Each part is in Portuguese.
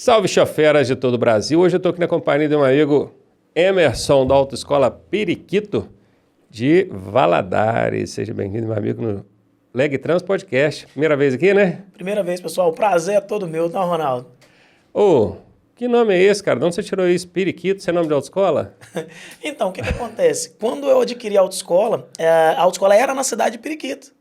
Salve, choferas de todo o Brasil. Hoje eu estou aqui na companhia de um amigo Emerson, da Autoescola Periquito, de Valadares. Seja bem-vindo, meu amigo, no Leg Trans Podcast. Primeira vez aqui, né? Primeira vez, pessoal. O prazer é todo meu, tá, Ronaldo? Ô, que nome é esse, cara? De onde você tirou isso? Periquito? Você é nome de autoescola? Então, o que acontece? Quando eu adquiri a autoescola era na cidade de Periquito.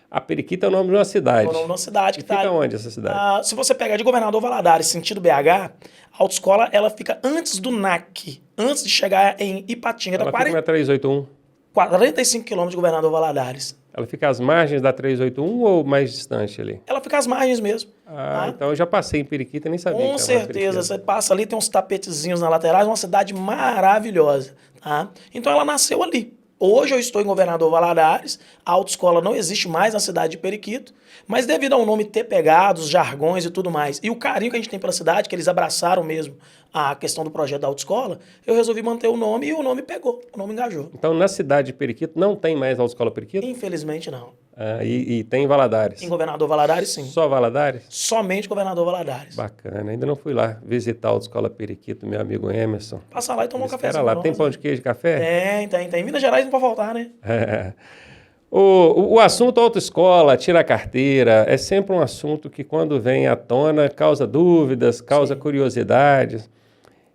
A Periquito é o nome de uma cidade. É o nome de uma cidade E que fica tá... onde essa cidade? Se você pegar de Governador Valadares, sentido BH, a autoescola ela fica antes do NAC, antes de chegar em Ipatinga. Ela fica na 381. 45 quilômetros de Governador Valadares. Ela fica às margens da 381 ou mais distante ali? Ela fica às margens mesmo. Ah, então eu já passei em Periquito e nem sabia. Com certeza, você passa ali, tem uns tapetezinhos na lateral, uma cidade maravilhosa, tá? Então ela nasceu ali. Hoje eu estou em Governador Valadares, a autoescola não existe mais na cidade de Periquito, mas devido ao nome ter pegado, os jargões e tudo mais, e o carinho que a gente tem pela cidade, que eles abraçaram mesmo a questão do projeto da autoescola, eu resolvi manter o nome e o nome pegou, o nome engajou. Então na cidade de Periquito não tem mais Autoescola Periquito? Infelizmente não. Ah, e tem em Valadares? Em Governador Valadares, sim. Só Valadares? Somente Governador Valadares. Bacana, ainda não fui lá visitar a Autoescola Periquito, meu amigo Emerson. Passa lá e toma um café. Espera lá, tem pão de queijo e café? Tem. Em Minas Gerais não pode faltar, né? É. O assunto autoescola, tira a carteira, é sempre um assunto que quando vem à tona causa dúvidas, causa curiosidades.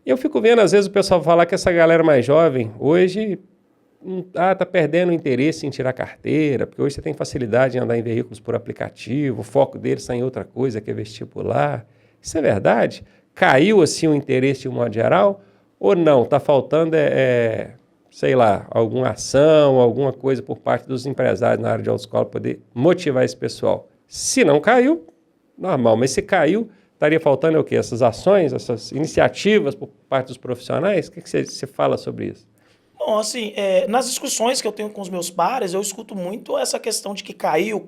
E eu fico vendo às vezes o pessoal falar que essa galera mais jovem hoje tá perdendo o interesse em tirar carteira, porque hoje você tem facilidade em andar em veículos por aplicativo, o foco deles está em outra coisa que é vestibular. Isso é verdade? Caiu assim o interesse de um modo geral? Ou não? Está faltando sei lá, alguma ação, alguma coisa por parte dos empresários na área de autoescola para poder motivar esse pessoal. Se não caiu, normal, mas se caiu, estaria faltando o quê? Essas ações, essas iniciativas por parte dos profissionais? O que você fala sobre isso? Bom, assim, nas discussões que eu tenho com os meus pares, eu escuto muito essa questão de que caiu.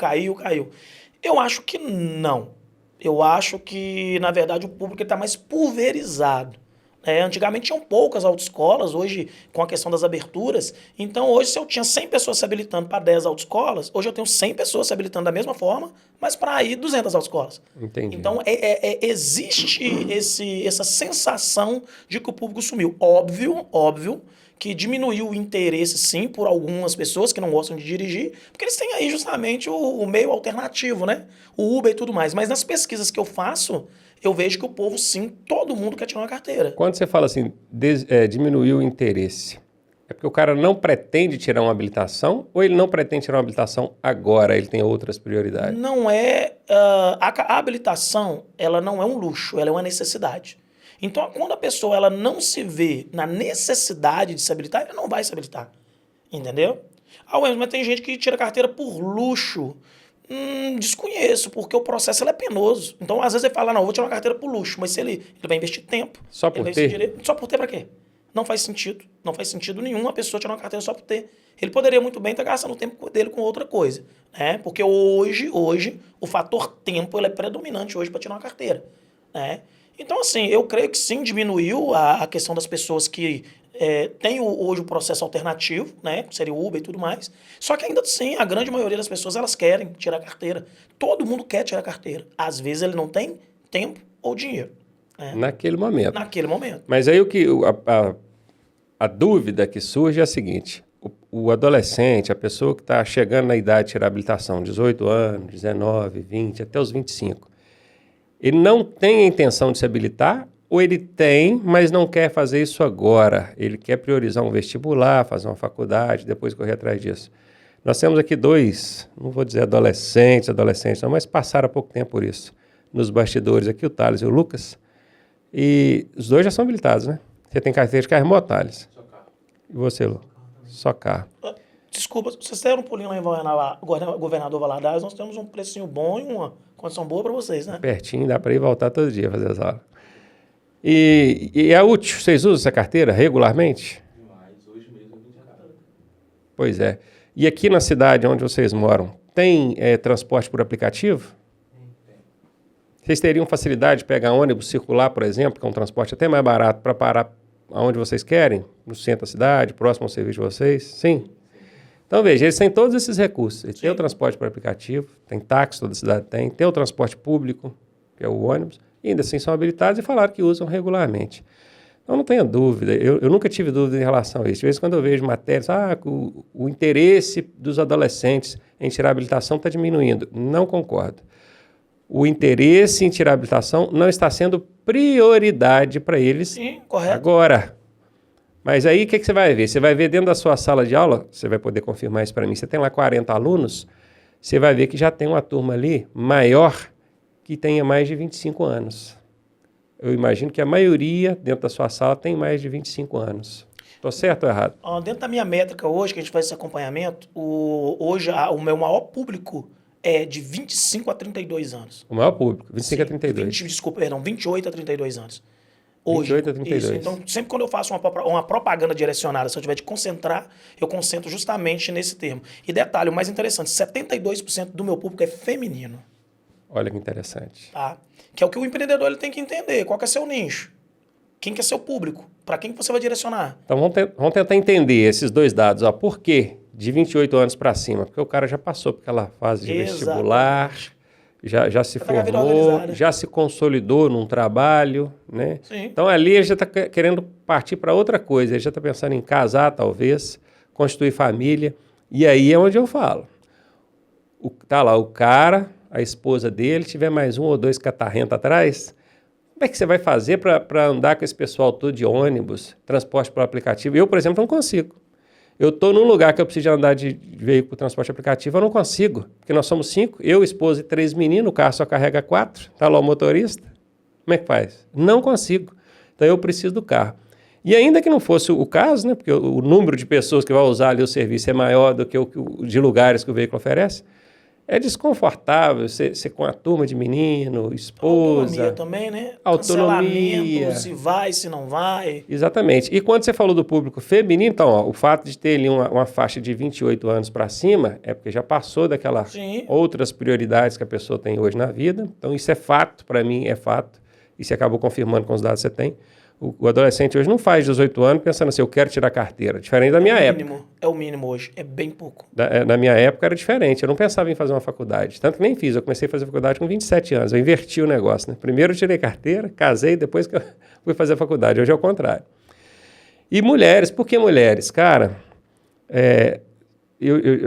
Eu acho que não. Eu acho que, na verdade, o público está mais pulverizado. Antigamente tinham poucas autoescolas, hoje com a questão das aberturas. Então hoje se eu tinha 100 pessoas se habilitando para 10 autoescolas, hoje eu tenho 100 pessoas se habilitando da mesma forma, mas para ir 200 autoescolas. Entendi. Então existe essa sensação de que o público sumiu. Óbvio que diminuiu o interesse sim por algumas pessoas que não gostam de dirigir, porque eles têm aí justamente o meio alternativo, né? O Uber e tudo mais. Mas nas pesquisas que eu faço, eu vejo que o povo, sim, todo mundo quer tirar uma carteira. Quando você fala assim, diminuiu o interesse, é porque o cara não pretende tirar uma habilitação ou ele não pretende tirar uma habilitação agora, ele tem outras prioridades? Não é... a habilitação, ela não é um luxo, ela é uma necessidade. Então, quando a pessoa ela não se vê na necessidade de se habilitar, ela não vai se habilitar. Entendeu? Mas tem gente que tira carteira por luxo. Desconheço, porque o processo é penoso. Então, às vezes ele fala, não, vou tirar uma carteira por luxo, mas se ele vai investir tempo. Só por ter? Só por ter pra quê? Não faz sentido. Não faz sentido nenhum a pessoa tirar uma carteira só por ter. Ele poderia muito bem estar gastando o tempo dele com outra coisa. Né? Porque hoje, o fator tempo ele é predominante hoje para tirar uma carteira. Né? Então, assim, eu creio que sim, diminuiu a questão das pessoas que tem hoje o processo alternativo, né? Que seria o Uber e tudo mais. Só que ainda assim, a grande maioria das pessoas, elas querem tirar carteira. Todo mundo quer tirar carteira. Às vezes ele não tem tempo ou dinheiro. Né? Naquele momento. Naquele momento. Mas aí a dúvida que surge é a seguinte, o adolescente, a pessoa que está chegando na idade de tirar habilitação, 18 anos, 19, 20, até os 25, ele não tem a intenção de se habilitar ou ele tem, mas não quer fazer isso agora? Ele quer priorizar um vestibular, fazer uma faculdade, depois correr atrás disso. Nós temos aqui dois, não vou dizer adolescentes não, mas passaram há pouco tempo por isso. Nos bastidores aqui, o Thales e o Lucas. E os dois já são habilitados, né? Você tem carteira de carro e moto, Thales? Só carro. E você, Lu? Só carro. Desculpa, vocês deram um pulinho lá em Governador Valadares, nós temos um precinho bom e uma condição boa para vocês, né? Pertinho, dá para ir voltar todo dia fazer as aulas. E é útil? Vocês usam essa carteira regularmente? Demais. Hoje mesmo eu vim de carteira. Pois é. E aqui na cidade onde vocês moram, tem transporte por aplicativo? Tem. Vocês teriam facilidade de pegar ônibus circular, por exemplo, que é um transporte até mais barato, para parar aonde vocês querem? No centro da cidade, próximo ao serviço de vocês? Sim? Então, veja, eles têm todos esses recursos. Eles têm o transporte por aplicativo, tem táxi, toda a cidade tem o transporte público, que é o ônibus, E ainda assim são habilitados e falaram que usam regularmente. Então não tenha dúvida, eu nunca tive dúvida em relação a isso. De vez em quando eu vejo matérias, o interesse dos adolescentes em tirar a habilitação está diminuindo. Não concordo. O interesse em tirar a habilitação não está sendo prioridade para eles. Sim, correto. Agora. Mas aí o que você vai ver? Você vai ver dentro da sua sala de aula, você vai poder confirmar isso para mim, você tem lá 40 alunos, você vai ver que já tem uma turma ali maior que tenha mais de 25 anos. Eu imagino que a maioria dentro da sua sala tem mais de 25 anos. Estou certo ou errado? Dentro da minha métrica hoje, que a gente faz esse acompanhamento, hoje o meu maior público é de 25 a 32 anos. O maior público, 25 a Sim, 32. 28 a 32 anos. Hoje, 28 a 32. Isso. Então, sempre quando eu faço uma propaganda direcionada, se eu tiver de concentrar, eu concentro justamente nesse termo. E detalhe, o mais interessante, 72% do meu público é feminino. Olha que interessante. Tá? Que é o que o empreendedor ele tem que entender. Qual que é seu nicho? Quem que é seu público? Para quem que você vai direcionar? Então vamos tentar entender esses dois dados. Por quê de 28 anos para cima? Porque o cara já passou por aquela fase de vestibular, já se formou, já se consolidou num trabalho, né? Sim. Então ali ele já está querendo partir para outra coisa, ele já está pensando em casar talvez, constituir família, e aí é onde eu falo. Tá lá o cara, a esposa dele, tiver mais um ou dois catarrentos atrás, como é que você vai fazer para andar com esse pessoal todo de ônibus, transporte por aplicativo? Eu, por exemplo, não consigo. Eu estou num lugar que eu preciso andar de veículo transporte aplicativo, eu não consigo, porque nós somos 5, eu, esposa e 3 meninos, o carro só carrega 4, está lá o motorista. Como é que faz? Não consigo. Então eu preciso do carro. E ainda que não fosse o caso, né, porque o número de pessoas que vai usar ali o serviço é maior do que o de lugares que o veículo oferece, é desconfortável você com a turma de menino, esposa. Autonomia também, né? Autonomia. Cancelamento, se vai, se não vai. Exatamente. E quando você falou do público feminino, então, o fato de ter ali uma faixa de 28 anos para cima é porque já passou daquelas outras prioridades que a pessoa tem hoje na vida. Então, isso é fato, para mim é fato. E você acabou confirmando com os dados que você tem. O adolescente hoje não faz 18 anos pensando assim, eu quero tirar carteira. Diferente da minha época. É o mínimo hoje, é bem pouco. Na minha época era diferente, eu não pensava em fazer uma faculdade. Tanto que nem fiz, eu comecei a fazer faculdade com 27 anos. Eu inverti o negócio, né? Primeiro eu tirei carteira, casei, depois que eu fui fazer a faculdade. Hoje é o contrário. E mulheres, por que mulheres? Cara,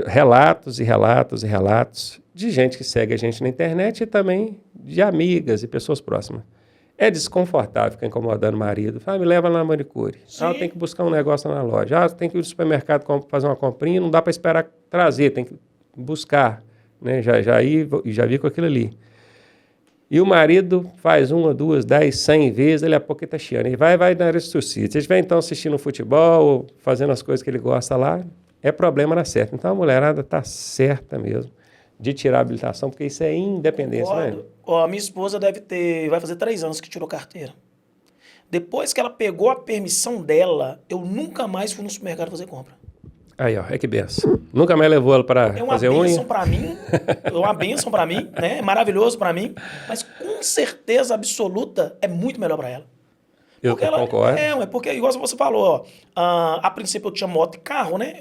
relatos e relatos e relatos de gente que segue a gente na internet e também de amigas e pessoas próximas. É desconfortável ficar incomodando o marido. Me leva lá na manicure. Tem que buscar um negócio na loja. Tem que ir no supermercado fazer uma comprinha, não dá para esperar trazer, tem que buscar. Né? Já vi com aquilo ali. E o marido faz 1, 2, 10, 100 vezes, ele a pouco está chiando. Ele vai na área de suicídio. Se ele estiver então assistindo futebol, fazendo as coisas que ele gosta lá, é problema na certa. Então a mulherada está certa mesmo de tirar a habilitação, porque isso é independência, né? A minha esposa vai fazer 3 anos que tirou carteira. Depois que ela pegou a permissão dela, eu nunca mais fui no supermercado fazer compra. Aí, é que benção. Nunca mais levou ela para fazer unha? É uma benção para mim, né? É maravilhoso para mim, mas com certeza absoluta é muito melhor para ela. Eu concordo. Porque, igual você falou, a princípio eu tinha moto e carro, né?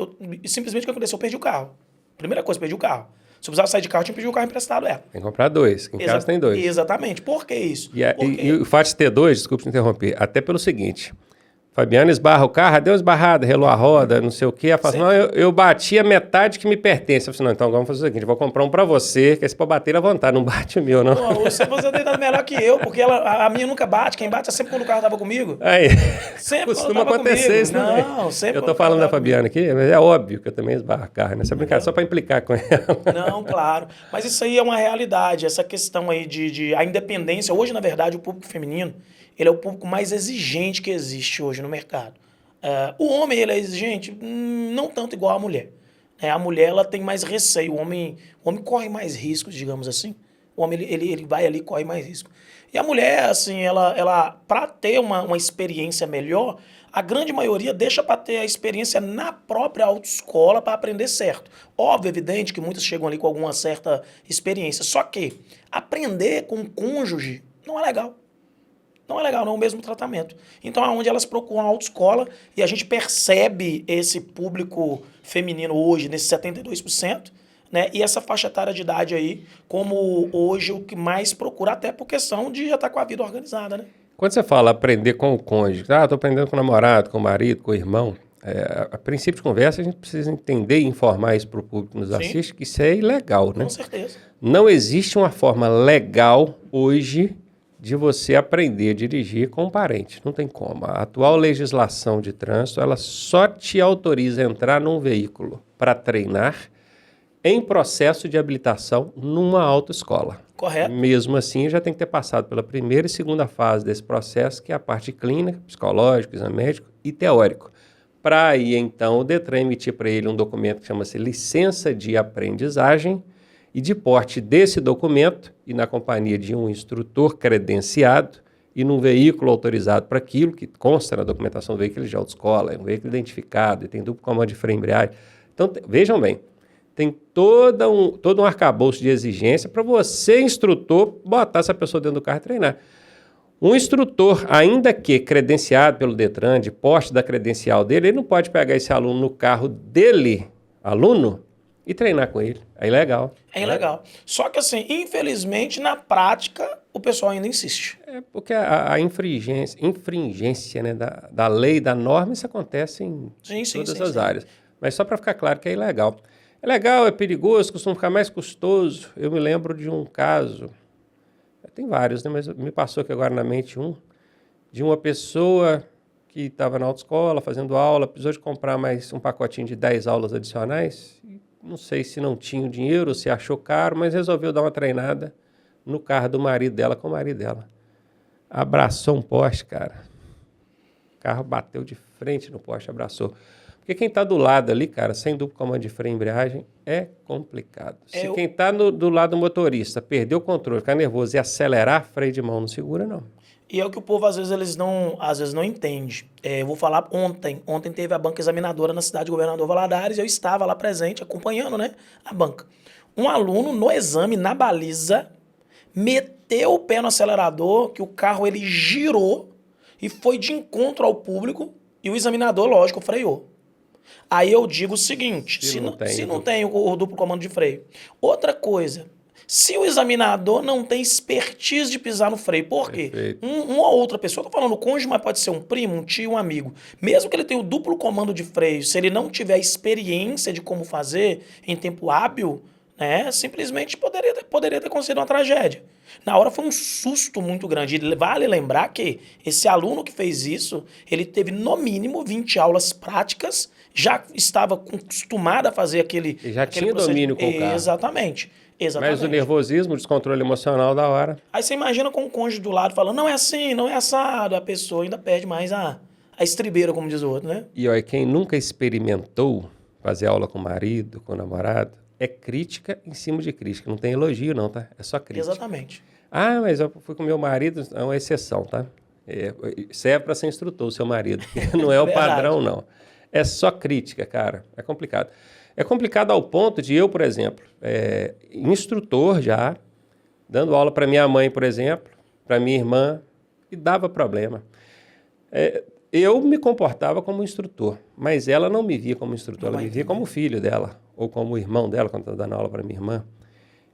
Simplesmente o que aconteceu? Eu perdi o carro. Primeira coisa, perdi o carro. Se eu precisava sair de carro, eu tinha que pedir o carro emprestado. Tem que comprar 2, em casa tem 2. Exatamente. Por que isso? E o fato de ter 2, desculpe te interromper, até pelo seguinte, Fabiana esbarra o carro, deu uma esbarrada, relou a roda, não sei o quê. Ela fala assim, não, eu bati a metade que me pertence. Eu falei assim, não, então vamos fazer o seguinte, eu vou comprar um pra você, que é pra bater à vontade, não bate o meu, não. Você tem dado melhor que eu, porque a minha nunca bate, quem bate é sempre quando o carro tava comigo. Aí, sempre costuma acontecer isso, né? Não, sempre. Eu tô falando da Fabiana aqui, mas é óbvio que eu também esbarro carro, né? Essa brincadeira só pra implicar com ela. Não, claro. Mas isso aí é uma realidade, essa questão aí de a independência. Hoje, na verdade, o público feminino, ele é o público mais exigente que existe hoje no mercado. O homem, ele é exigente, não tanto igual a mulher. A mulher, ela tem mais receio. O homem corre mais riscos, digamos assim. O homem, ele vai ali e corre mais risco. E a mulher, assim, ela para ter uma experiência melhor, a grande maioria deixa para ter a experiência na própria autoescola para aprender certo. Óbvio, evidente que muitas chegam ali com alguma certa experiência. Só que aprender com o cônjuge não é legal. Não é legal, não é o mesmo tratamento. Então é onde elas procuram a autoescola e a gente percebe esse público feminino hoje, nesse 72%, né? E essa faixa etária de idade aí, como hoje o que mais procura, até por questão de já estar com a vida organizada, né? Quando você fala aprender com o cônjuge, estou aprendendo com o namorado, com o marido, com o irmão, a princípio de conversa a gente precisa entender e informar isso para o público que nos Sim. assiste, que isso é ilegal, né? Com certeza. Não existe uma forma legal hoje de você aprender a dirigir com um parente. Não tem como. A atual legislação de trânsito, ela só te autoriza a entrar num veículo para treinar em processo de habilitação numa autoescola. Correto. Mesmo assim, já tem que ter passado pela primeira e segunda fase desse processo, que é a parte clínica, psicológica, exame médico e teórico. Para aí, então, o Detran emitir para ele um documento que chama-se licença de aprendizagem, e de porte desse documento, e na companhia de um instrutor credenciado, e num veículo autorizado para aquilo, que consta na documentação do veículo de autoescola, é um veículo identificado, e tem duplo comando de freio e embreagem. Então, vejam bem, tem todo um arcabouço de exigência para você, instrutor, botar essa pessoa dentro do carro e treinar. Um instrutor, ainda que credenciado pelo Detran, de porte da credencial dele, ele não pode pegar esse aluno no carro dele, aluno, e treinar com ele. É ilegal. É ilegal. Só que assim, infelizmente, na prática, o pessoal ainda insiste. É porque a infringência né, da lei, da norma, isso acontece em todas as áreas. Mas só para ficar claro que é ilegal. É legal, é perigoso, costuma ficar mais custoso. Eu me lembro de um caso, tem vários, né, mas me passou aqui agora na mente de uma pessoa que estava na autoescola fazendo aula, precisou de comprar mais um pacotinho de 10 aulas adicionais. Não sei se não tinha o dinheiro, se achou caro, mas resolveu dar uma treinada no carro do marido dela com o marido dela. Abraçou um poste, cara. O carro bateu de frente no poste, abraçou. Porque quem está do lado ali, cara, sem duplo comando de freio e embreagem, é complicado. Se quem está do lado do motorista perder o controle, ficar nervoso e acelerar, freio de mão não segura, não. E é o que o povo, às vezes, não entende. Eu vou falar ontem. Ontem teve a banca examinadora na cidade do Governador Valadares. Eu estava lá presente, acompanhando, né, a banca. Um aluno, no exame, na baliza, meteu o pé no acelerador, que o carro ele girou e foi de encontro ao público e o examinador, lógico, freou. Aí eu digo o seguinte, se não tem o duplo comando de freio. Outra coisa, se o examinador não tem expertise de pisar no freio, por quê? Uma outra pessoa, tô falando cônjuge, mas pode ser um primo, um tio, um amigo. Mesmo que ele tenha o duplo comando de freio, se ele não tiver experiência de como fazer em tempo hábil, né, simplesmente poderia ter acontecido uma tragédia. Na hora foi um susto muito grande. E vale lembrar que esse aluno que fez isso, ele teve no mínimo 20 aulas práticas, já estava acostumado a fazer aquele... E já tinha domínio com o carro. Exatamente. Mas o nervosismo, o descontrole emocional da hora. Aí você imagina com o cônjuge do lado falando, não é assim, não é assado. A pessoa ainda perde mais a estribeira, como diz o outro, né? E olha, quem nunca experimentou fazer aula com o marido, com o namorado, é crítica em cima de crítica. Não tem elogio não, tá? É só crítica. Exatamente. Ah, mas eu fui com meu marido, é uma exceção, tá? Serve para ser instrutor, o seu marido. Não é o padrão, não. É só crítica, cara. É complicado. É complicado ao ponto de eu, por exemplo, instrutor já, dando aula para minha mãe, por exemplo, para minha irmã, e dava problema. Eu me comportava como instrutor, mas ela não me via como instrutor, ela me via como filho dela, ou como irmão dela, quando estava dando aula para minha irmã.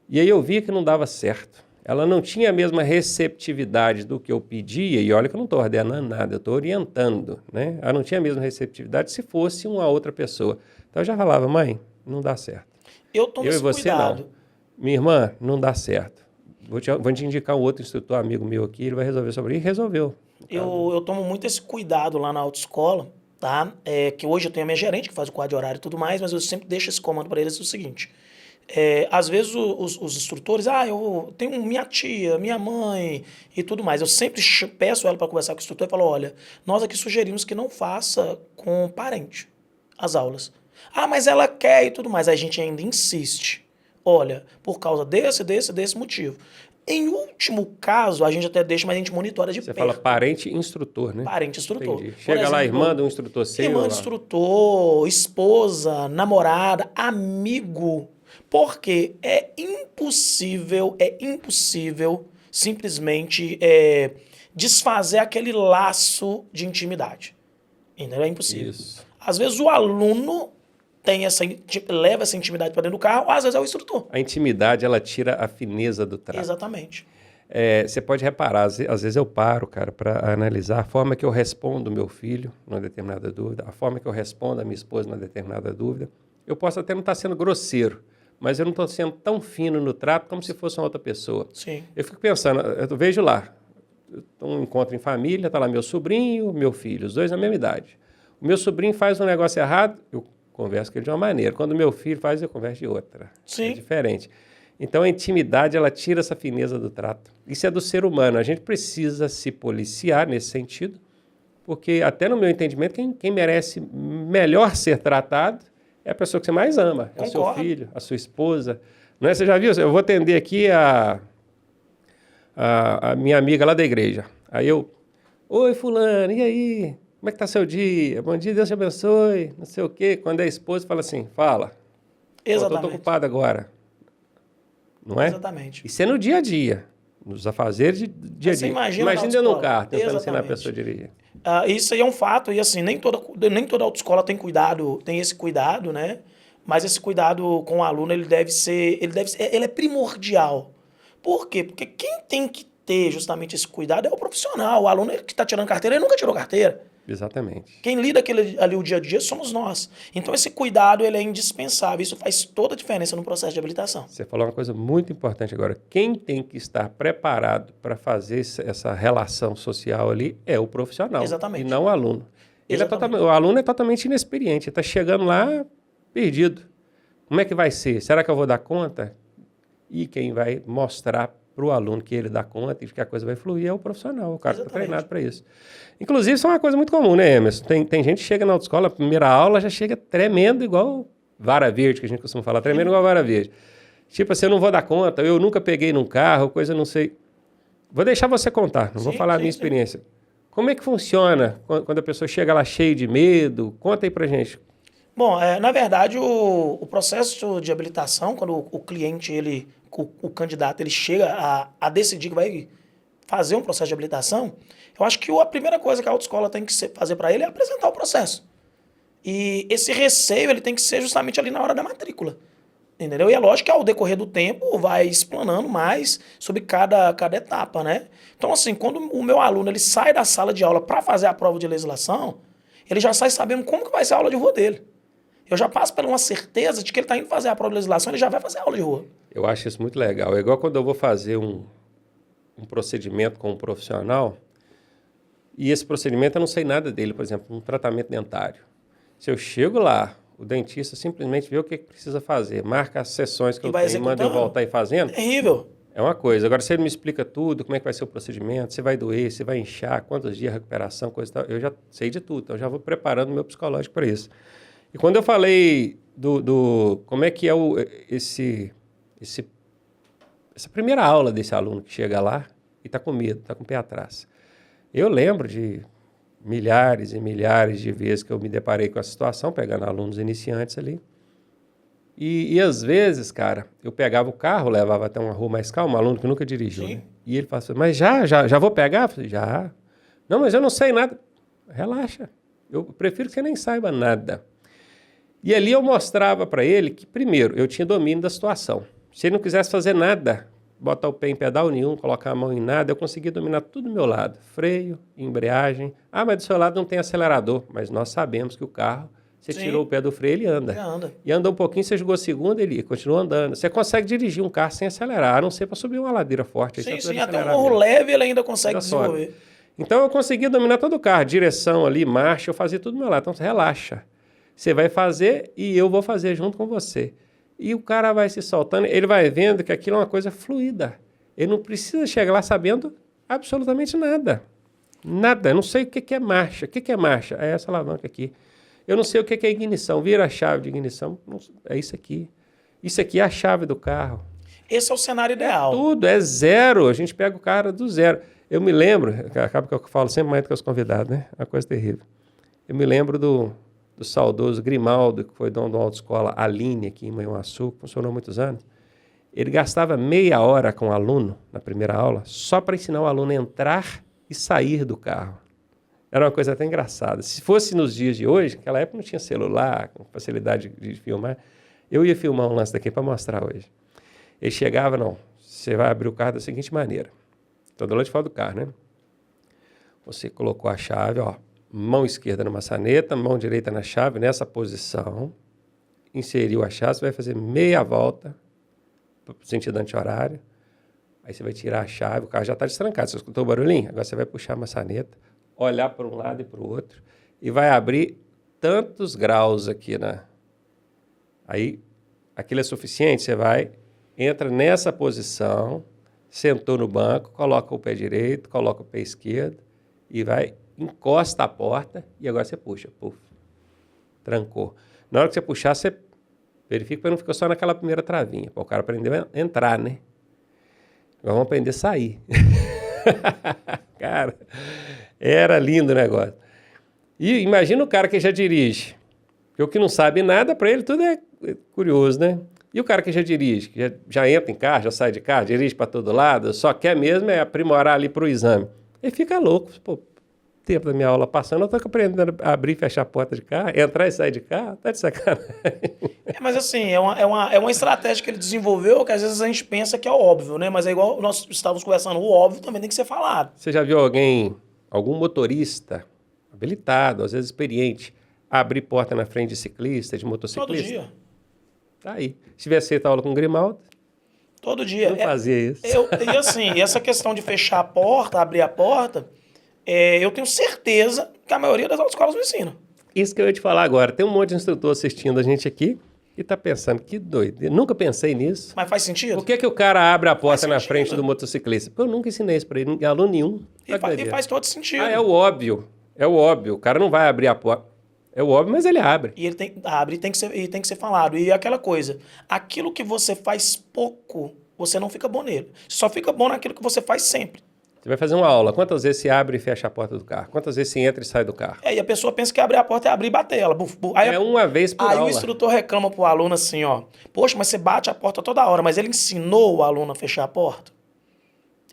E aí eu via que não dava certo. Ela não tinha a mesma receptividade do que eu pedia, e olha que eu não estou ordenando nada, eu estou orientando, né? Ela não tinha a mesma receptividade se fosse uma outra pessoa. Então eu já falava, mãe, não dá certo. Eu tomo esse cuidado. Não. Minha irmã, não dá certo. Vou te indicar um outro instrutor amigo meu aqui, ele vai resolver sobre isso. E resolveu. Eu tomo muito esse cuidado lá na autoescola, tá? Que hoje eu tenho a minha gerente que faz o quadro de horário e tudo mais, mas eu sempre deixo esse comando para eles o seguinte. Às vezes os instrutores, eu tenho minha tia, minha mãe e tudo mais. Eu sempre peço ela para conversar com o instrutor e falo, olha, nós aqui sugerimos que não faça com parente as aulas. Mas ela quer e tudo mais. A gente ainda insiste. Olha, por causa desse motivo. Em último caso, a gente até deixa, mas a gente monitora de perto. Você fala parente instrutor, né? Parente instrutor. Entendi. Chega lá, irmã de um instrutor seu. Irmã de instrutor, esposa, namorada, amigo. Porque é impossível simplesmente desfazer aquele laço de intimidade. Entendeu? É impossível. Isso. Às vezes o aluno leva essa intimidade para dentro do carro, ou às vezes é o instrutor. A intimidade, ela tira a fineza do trato. Exatamente. Você pode reparar, às vezes eu paro, cara, para analisar a forma que eu respondo ao meu filho numa determinada dúvida, a forma que eu respondo à minha esposa numa determinada dúvida. Eu posso até não estar sendo grosseiro, mas eu não estou sendo tão fino no trato como se fosse uma outra pessoa. Sim. Eu fico pensando, eu vejo lá, um encontro em família, está lá meu sobrinho, meu filho, os dois na mesma idade. O meu sobrinho faz um negócio errado, eu converso com ele de uma maneira. Quando o meu filho faz, eu converso de outra. Sim. É diferente. Então, a intimidade, ela tira essa fineza do trato. Isso é do ser humano. A gente precisa se policiar nesse sentido, porque, até no meu entendimento, quem merece melhor ser tratado é a pessoa que você mais ama. É o seu filho, a sua esposa. Não é? Você já viu? Eu vou atender aqui a minha amiga lá da igreja. Aí oi, fulano, e aí? Como é que tá seu dia? Bom dia, Deus te abençoe. Não sei o quê. Quando é esposa, fala assim, fala. Exatamente. Estou ocupado agora. Não é? Exatamente. Isso é no dia a dia, nos afazeres de dia a dia. Imagina dentro do carro, tentando ensinar a pessoa a dirigir. Isso aí é um fato, e assim, nem toda autoescola tem esse cuidado, né? Mas esse cuidado com o aluno, ele é primordial. Por quê? Porque quem tem que ter justamente esse cuidado é o profissional. O aluno que está tirando carteira, ele nunca tirou carteira. Exatamente. Quem lida ali o dia a dia somos nós. Então, esse cuidado ele é indispensável. Isso faz toda a diferença no processo de habilitação. Você falou uma coisa muito importante agora. Quem tem que estar preparado para fazer essa relação social ali é o profissional. Exatamente. E não o aluno. O aluno é totalmente inexperiente. Ele está chegando lá perdido. Como é que vai ser? Será que eu vou dar conta? E quem vai mostrar para o aluno que ele dá conta e que a coisa vai fluir é o profissional, o cara que está treinado para isso. Inclusive, isso é uma coisa muito comum, né, Emerson? Tem gente que chega na autoescola, a primeira aula já chega tremendo igual vara verde, que a gente costuma falar, tremendo igual vara verde. Tipo assim, eu não vou dar conta, eu nunca peguei num carro, coisa não sei. Vou deixar você contar, não vou falar a minha experiência. Como é que funciona quando a pessoa chega lá cheia de medo? Conta aí pra gente. Bom, na verdade, o processo de habilitação, quando o cliente, o candidato, ele chega a decidir que vai fazer um processo de habilitação, eu acho que a primeira coisa que a autoescola tem que fazer para ele é apresentar o processo. E esse receio, ele tem que ser justamente ali na hora da matrícula. Entendeu? E é lógico que ao decorrer do tempo vai explanando mais sobre cada etapa, né? Então, assim, quando o meu aluno ele sai da sala de aula para fazer a prova de legislação, ele já sai sabendo como que vai ser a aula de rua dele. Eu já passo por uma certeza de que ele está indo fazer a prova de legislação, ele já vai fazer a aula de rua. Eu acho isso muito legal. É igual quando eu vou fazer um procedimento com um profissional e esse procedimento eu não sei nada dele, por exemplo, um tratamento dentário. Se eu chego lá, o dentista simplesmente vê o que precisa fazer, marca as sessões que eu tenho, manda eu voltar e fazendo. Terrível. É uma coisa. Agora, se ele me explica tudo, como é que vai ser o procedimento, se vai doer, se vai inchar, quantos dias de recuperação, coisa e tal, eu já sei de tudo. Então, eu já vou preparando o meu psicológico para isso. E quando eu falei como é que é essa primeira aula desse aluno que chega lá e está com medo, está com o pé atrás. Eu lembro de milhares e milhares de vezes que eu me deparei com essa situação, pegando alunos iniciantes ali. E às vezes, cara, eu pegava o carro, levava até uma rua mais calma, um aluno que nunca dirigiu, né? E ele falava assim, mas já vou pegar? Eu falei, já. Não, mas eu não sei nada. Relaxa, eu prefiro que você nem saiba nada. E ali eu mostrava para ele que, primeiro, eu tinha domínio da situação. Se ele não quisesse fazer nada, botar o pé em pedal nenhum, colocar a mão em nada, eu conseguia dominar tudo do meu lado. Freio, embreagem. Ah, mas do seu lado não tem acelerador. Mas nós sabemos que o carro, você tirou o pé do freio, ele anda. E anda um pouquinho, você jogou a segunda, ele continua andando. Você consegue dirigir um carro sem acelerar, a não ser para subir uma ladeira forte. Sim, até um morro leve ele ainda consegue desenvolver. Então eu conseguia dominar todo o carro, direção ali, marcha, eu fazia tudo do meu lado. Então você relaxa. Você vai fazer e eu vou fazer junto com você. E o cara vai se soltando, ele vai vendo que aquilo é uma coisa fluida. Ele não precisa chegar lá sabendo absolutamente nada. Nada. Eu não sei o que é marcha. O que é marcha? É essa alavanca aqui. Eu não sei o que é ignição. Vira a chave de ignição. É isso aqui. Isso aqui é a chave do carro. Esse é o cenário ideal. Tudo, é zero. A gente pega o cara do zero. Eu me lembro, acaba que eu falo sempre mais do que os convidados, né? É uma coisa terrível. Eu me lembro do saudoso Grimaldo, que foi dono de uma autoescola Aline, aqui em Manhuaçu, que funcionou há muitos anos. Ele gastava meia hora com o aluno, na primeira aula, só para ensinar o aluno a entrar e sair do carro. Era uma coisa até engraçada. Se fosse nos dias de hoje, naquela época não tinha celular, com facilidade de filmar, eu ia filmar um lance daqui para mostrar hoje. Ele chegava, não, você vai abrir o carro da seguinte maneira. Estou do lado de fora do carro, né? Você colocou a chave, ó, mão esquerda na maçaneta, mão direita na chave, nessa posição. Inseriu a chave, você vai fazer meia volta, sentido anti-horário. Aí você vai tirar a chave, o carro já está destrancado, você escutou o barulhinho? Agora você vai puxar a maçaneta, olhar para um lado e para o outro, e vai abrir tantos graus aqui na... Aí, aquilo é suficiente, você vai, entra nessa posição, sentou no banco, coloca o pé direito, coloca o pé esquerdo, e vai, encosta a porta, e agora você puxa, puf, trancou. Na hora que você puxar, você verifica para não ficar só naquela primeira travinha, para o cara aprender a entrar, né? Agora vamos aprender a sair. Cara, era lindo o negócio. E imagina o cara que já dirige. Porque o que não sabe nada, para ele tudo é curioso, né? E o cara que já dirige, que já entra em carro, já sai de carro, dirige para todo lado, só quer mesmo é aprimorar ali para o exame. Ele fica louco. Pô, tempo da minha aula passando, eu estou aprendendo a abrir e fechar a porta de carro, entrar e sair de carro, tá de sacanagem. Mas assim, é uma estratégia que ele desenvolveu que às vezes a gente pensa que é óbvio, né? Mas é igual nós estávamos conversando, o óbvio também tem que ser falado. Você já viu algum motorista habilitado, às vezes experiente, abrir porta na frente de ciclista, de motociclista? Todo dia. Tá aí. Se tivesse feito aula com o Grimaldo, Todo dia. não fazia isso. E assim, essa questão de fechar a porta, abrir a porta, eu tenho certeza que a maioria das autoescolas não ensina. Isso que eu ia te falar agora. Tem um monte de instrutor assistindo a gente aqui e tá pensando, que doido. Eu nunca pensei nisso. Mas faz sentido? Por que o cara abre a porta na sentido. frente do motociclista? Porque eu nunca ensinei isso pra ele, em aluno nenhum. E faz todo sentido. É o óbvio. É o óbvio. O cara não vai abrir a porta. É o óbvio, mas ele abre. E ele abre e tem que ser falado. E aquela coisa, aquilo que você faz pouco, você não fica bom nele. Você só fica bom naquilo que você faz sempre. Você vai fazer uma aula. Quantas vezes você abre e fecha a porta do carro? Quantas vezes você entra e sai do carro? E a pessoa pensa que abrir a porta é abrir e bater ela. Buf, buf. Aí, É uma vez por aí aula. o instrutor reclama pro aluno assim, ó. Poxa, mas você bate a porta toda hora. Mas ele ensinou o aluno a fechar a porta?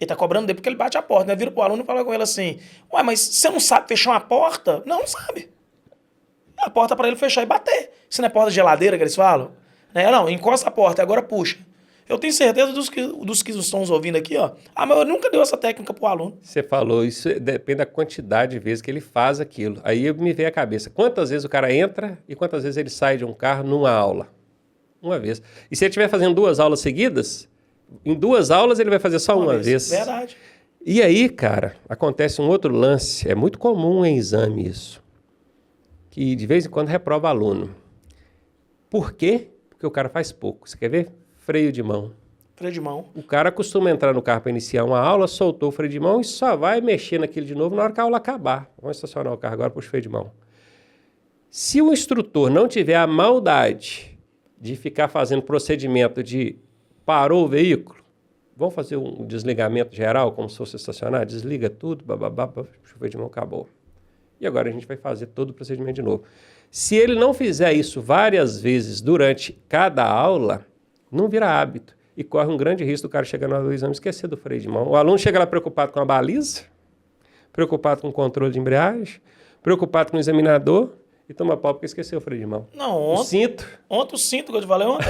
Ele tá cobrando dele porque ele bate a porta, né? Vira pro aluno e fala com ele assim, ué, mas você não sabe fechar uma porta? Não sabe. A porta para ele fechar e bater. Isso não é porta de geladeira que eles falam? Não, encosta a porta e agora puxa. Eu tenho certeza dos que estão nos ouvindo aqui, ó. A maioria nunca deu essa técnica pro aluno. Você falou, isso depende da quantidade de vezes que ele faz aquilo. Aí me veio a cabeça, quantas vezes o cara entra e quantas vezes ele sai de um carro numa aula? Uma vez. E se ele estiver fazendo 2 aulas seguidas, em 2 aulas ele vai fazer só uma vez. Verdade. E aí, cara, acontece um outro lance, é muito comum em exame isso, que de vez em quando reprova aluno. Por quê? Porque o cara faz pouco. Você quer ver? Freio de mão. Freio de mão. O cara costuma entrar no carro para iniciar uma aula, soltou o freio de mão e só vai mexer naquilo de novo na hora que a aula acabar. Vamos estacionar o carro agora, puxa o freio de mão. Se o instrutor não tiver a maldade de ficar fazendo procedimento de parou o veículo, vamos fazer um desligamento geral, como se fosse estacionar, desliga tudo, bababá, puxa o freio de mão, acabou. E agora a gente vai fazer todo o procedimento de novo. Se ele não fizer isso várias vezes durante cada aula, não vira hábito. E corre um grande risco do cara chegar no exame e esquecer do freio de mão. O aluno chega lá preocupado com a baliza, preocupado com o controle de embreagem, preocupado com o examinador e toma pau porque esqueceu o freio de mão. Não, O cinto. Ontem o cinto que eu te falei ontem.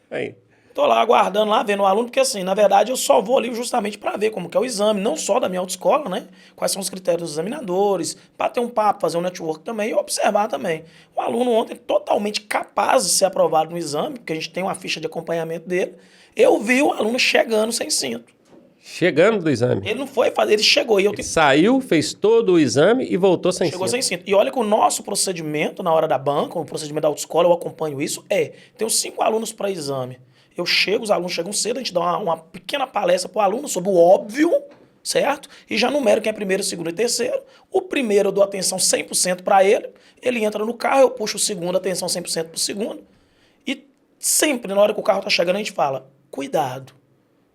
Aí. Tô lá aguardando lá, vendo o aluno, porque assim, na verdade eu só vou ali justamente para ver como que é o exame, não só da minha autoescola, né? Quais são os critérios dos examinadores, para ter um papo, fazer um network também e observar também. O aluno ontem totalmente capaz de ser aprovado no exame, porque a gente tem uma ficha de acompanhamento dele. Eu vi o aluno chegando sem cinto. Chegando do exame. Ele não foi fazer, ele chegou. E eu Ele saiu, fez todo o exame e voltou sem Chegou cinto. sem cinto. E olha que o nosso procedimento na hora da banca, o procedimento da autoescola, eu acompanho isso, tenho 5 alunos para exame. Eu chego, os alunos chegam cedo, a gente dá uma pequena palestra para o aluno sobre o óbvio, certo? E já numero quem é primeiro, segundo e terceiro. O primeiro eu dou atenção 100% para ele, ele entra no carro, eu puxo o segundo, atenção 100% para o segundo. E sempre, na hora que o carro está chegando, a gente fala, cuidado,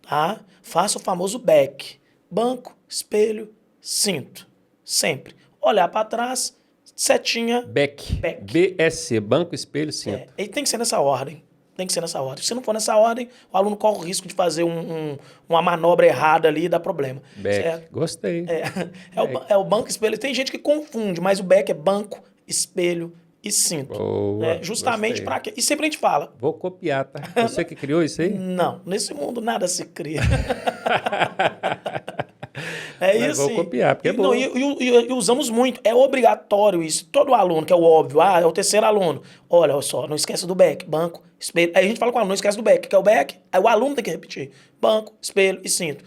tá? Faça o famoso back, banco, espelho, cinto, sempre. Olhar para trás, setinha. BEC. Back. BSC, banco, espelho, cinto. E tem que ser nessa ordem. Tem que ser nessa ordem. Se não for nessa ordem, o aluno corre o risco de fazer uma manobra errada ali e dar problema. Back. Gostei. É o banco, espelho. Tem gente que confunde, mas o back é banco, espelho e cinto. Boa, justamente para quê? E sempre a gente fala. Vou copiar, tá? Você que criou isso aí? Não, nesse mundo nada se cria. É Mas isso. vou copiar, porque é bom. E usamos muito. É obrigatório isso. Todo aluno, que é o óbvio, é o terceiro aluno. Olha só, não esquece do back, banco, espelho. Aí a gente fala com o aluno, não esquece do back, que é o back. Aí o aluno tem que repetir. Banco, espelho e cinto.